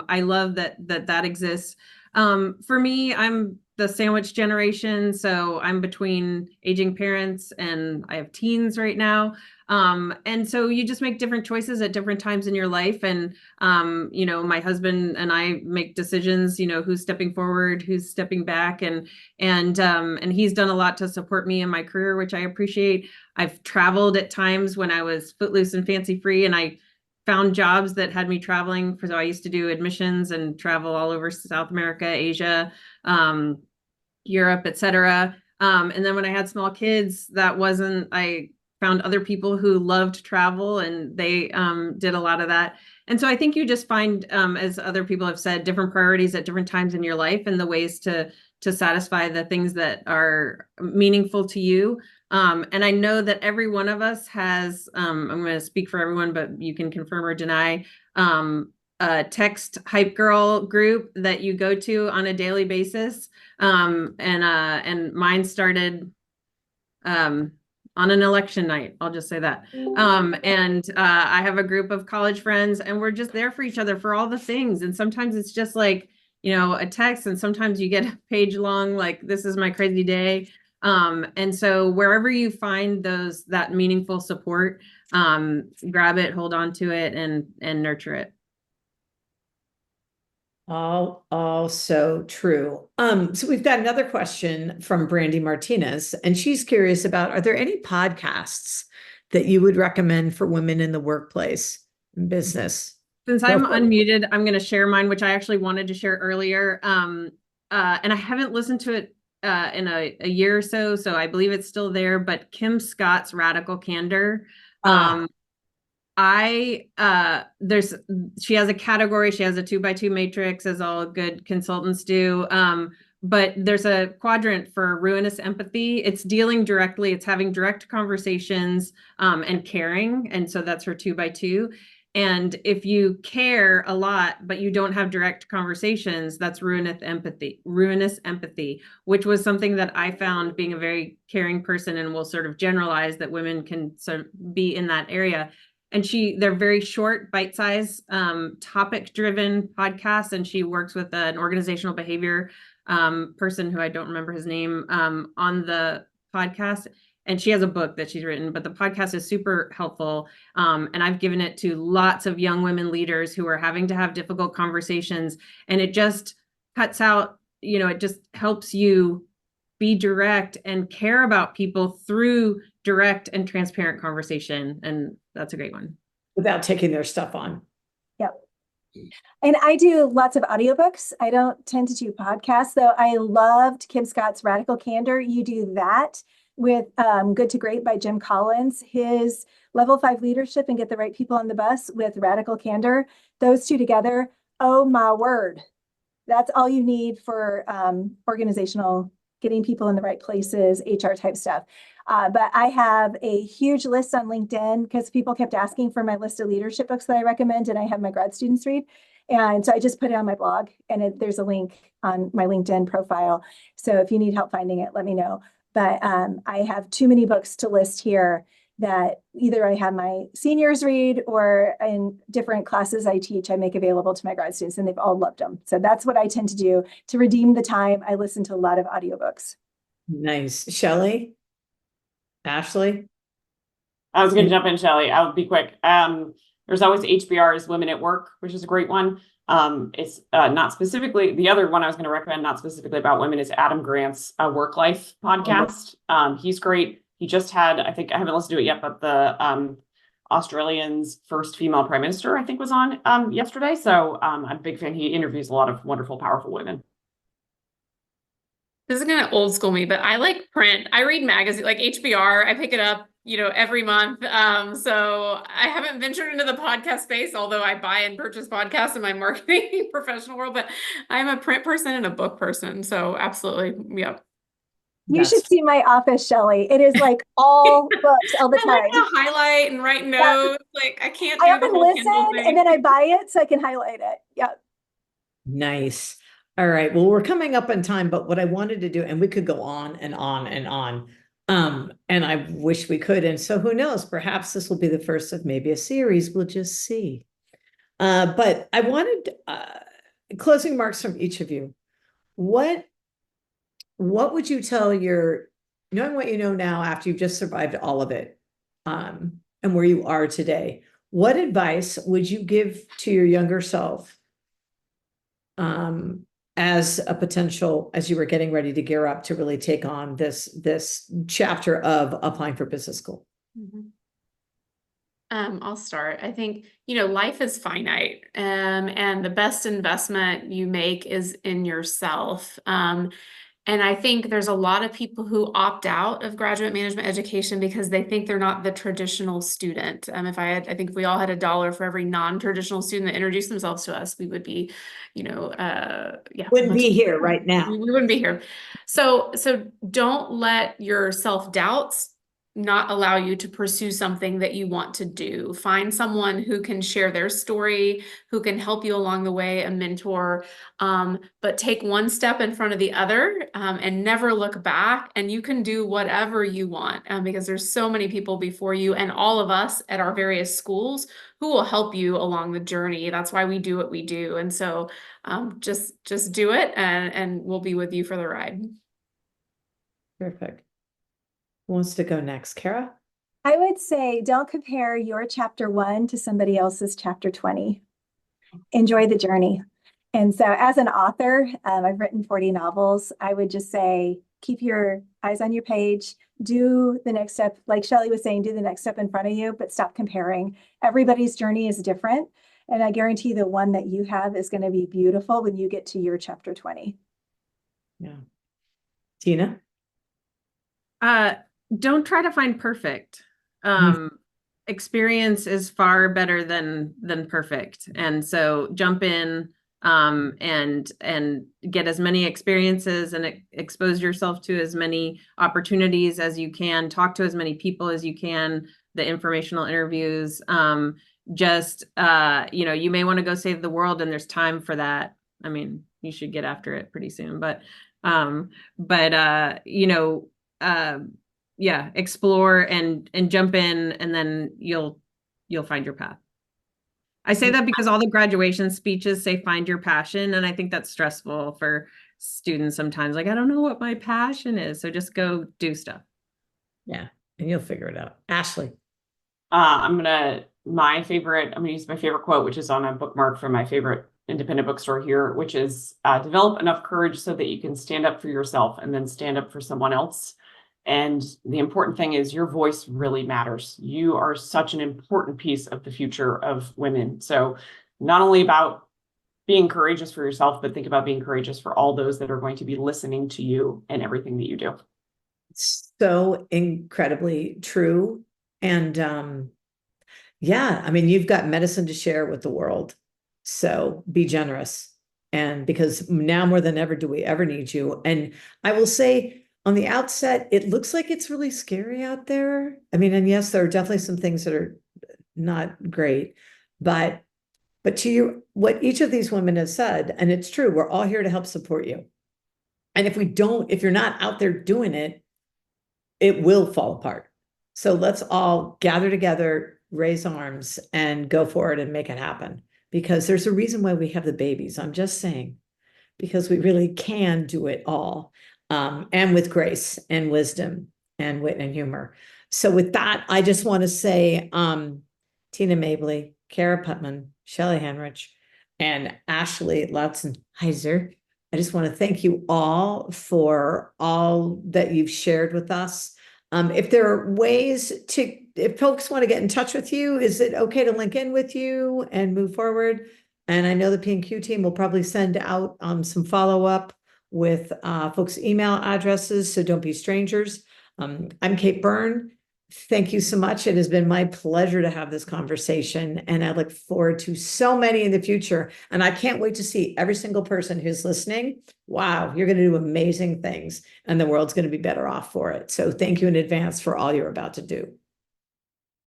I love that exists. For me, I'm the sandwich generation. So I'm between aging parents and I have teens right now. And so you just make different choices at different times in your life. And, my husband and I make decisions, who's stepping forward, who's stepping back, and he's done a lot to support me in my career, which I appreciate. I've traveled at times when I was footloose and fancy free, and I found jobs that had me traveling. So I used to do admissions and travel all over South America, Asia, Europe, etc. And then when I had small kids, I found other people who loved travel and they did a lot of that. And so I think you just find, as other people have said, different priorities at different times in your life and the ways to satisfy the things that are meaningful to you. And I know that every one of us has, I'm going to speak for everyone, but you can confirm or deny, a text hype girl group that you go to on a daily basis. And mine started on an election night. I'll just say that. I have a group of college friends, and we're just there for each other for all the things. And sometimes it's just like, a text, and sometimes you get a page long, like, this is my crazy day. And so wherever you find that meaningful support, grab it, hold on to it, and nurture it. All so true. So we've got another question from Brandy Martinez, and she's curious about, are there any podcasts that you would recommend for women in the workplace and business? Since I'm unmuted, I'm going to share mine, which I actually wanted to share earlier. And I haven't listened to it in a year or so, so I believe it's still there, but Kim Scott's Radical Candor. She has a category, she has a 2x2 matrix, as all good consultants do. But there's a quadrant for ruinous empathy. It's dealing directly, it's having direct conversations, and caring. And so that's her 2x2. And if you care a lot, but you don't have direct conversations, that's ruinous empathy, which was something that I found, being a very caring person, and will sort of generalize that women can sort of be in that area. And they're very short, bite-sized, topic-driven podcasts. And she works with an organizational behavior person who I don't remember his name on the podcast. And she has a book that she's written, but the podcast is super helpful. And I've given it to lots of young women leaders who are having to have difficult conversations. And it just cuts out, it just helps you be direct and care about people through direct and transparent conversation. And that's a great one. Without taking their stuff on. Yep. And I do lots of audiobooks. I don't tend to do podcasts, though. I loved Kim Scott's Radical Candor. You do that with Good to Great by Jim Collins, his Level 5 Leadership and Get the Right People on the Bus with Radical Candor. Those two together, oh my word. That's all you need for organizational, getting people in the right places, HR type stuff. But I have a huge list on LinkedIn because people kept asking for my list of leadership books that I recommend, and I have my grad students read. And so I just put it on my blog, and there's a link on my LinkedIn profile. So if you need help finding it, let me know. But I have too many books to list here that either I have my seniors read, or in different classes I teach, I make available to my grad students, and they've all loved them. So that's what I tend to do to redeem the time. I listen to a lot of audiobooks. Nice. Shelley? Ashley? I was going to jump in, Shelley. I'll be quick. There's always HBR's Women at Work, which is a great one. It's not specifically, the other one I was going to recommend, not specifically about women, is Adam Grant's Work Life podcast. He's great. He just had, I think, I haven't listened to it yet, but the Australian's first female prime minister, I think, was on yesterday. So I'm a big fan. He interviews a lot of wonderful, powerful women. This is kind of old school me, but I like print. I read magazines like HBR. I pick it up, every month. So I haven't ventured into the podcast space, although I buy and purchase podcasts in my marketing professional world, but I'm a print person and a book person. So absolutely. Yep. You should see my office, Shelley. It is like all books all the time. I like to highlight and write notes. Yeah. Like I can't do I often the whole listen Kindle thing. And then I buy it so I can highlight it. Yep. Nice. All right. Well, we're coming up on time, but what I wanted to do, and we could go on and on and on. And I wish we could. And so who knows, perhaps this will be the first of maybe a series. We'll just see. But I wanted closing remarks from each of you. What would you tell knowing what you know now after you've just survived all of it, and where you are today, what advice would you give to your younger self as you were getting ready to gear up to really take on this chapter of applying for business school? Mm-hmm. I'll start. I think, life is finite, and the best investment you make is in yourself. And I think there's a lot of people who opt out of graduate management education because they think they're not the traditional student. I think if we all had $1 for every non-traditional student that introduced themselves to us, we would be, wouldn't be here right now. We wouldn't be here. So don't let your self-doubts not allow you to pursue something that you want to do. Find someone who can share their story, who can help you along the way, a mentor, but take one step in front of the other, and never look back. And you can do whatever you want, because there's so many people before you and all of us at our various schools who will help you along the journey. That's why we do what we do. And so just do it, and we'll be with you for the ride. Perfect. Who wants to go next? Kara? I would say don't compare your chapter 1 to somebody else's chapter 20. Enjoy the journey. And so as an author, I've written 40 novels. I would just say, keep your eyes on your page, do the next step. Like Shelley was saying, do the next step in front of you, but stop comparing. Everybody's journey is different. And I guarantee the one that you have is going to be beautiful when you get to your chapter 20. Yeah. Tina? Don't try to find perfect. Experience is far better than perfect. And so jump in, and get as many experiences and expose yourself to as many opportunities as you can, talk to as many people as you can, the informational interviews. Just, you may want to go save the world, and there's time for that. I mean, you should get after it pretty soon, yeah, explore and jump in, and then you'll find your path. I say that because all the graduation speeches say find your passion, and I think that's stressful for students sometimes. Like, I don't know what my passion is, so just go do stuff. Yeah, and you'll figure it out. Ashley? I'm gonna use my favorite quote, which is on a bookmark from my favorite independent bookstore here, which is develop enough courage so that you can stand up for yourself and then stand up for someone else. And the important thing is your voice really matters. You are such an important piece of the future of women. So not only about being courageous for yourself, but think about being courageous for all those that are going to be listening to you and everything that you do. So incredibly true. And yeah, I mean, you've got medicine to share with the world. So be generous. And because now more than ever do we ever need you. And I will say, on the outset, it looks like it's really scary out there. I mean, and yes, there are definitely some things that are not great, but to what each of these women has said, and it's true, we're all here to help support you. And if you're not out there doing it, it will fall apart. So let's all gather together, raise arms, and go for it and make it happen. Because there's a reason why we have the babies. I'm just saying, because we really can do it all. And with grace and wisdom and wit and humor. So with that, I just want to say, Tina Mabley, Kara Putman, Shelley Henrich, and Ashley Lautzenheiser, I just want to thank you all for all that you've shared with us. If there are ways if folks want to get in touch with you, is it okay to link in with you and move forward? And I know the P&Q team will probably send out some follow-up with folks' email addresses, so don't be strangers. I'm Kate Byrne. Thank you so much. It has been my pleasure to have this conversation, and I look forward to so many in the future. And I can't wait to see every single person who's listening. Wow, you're going to do amazing things, and the world's going to be better off for it. So thank you in advance for all you're about to do.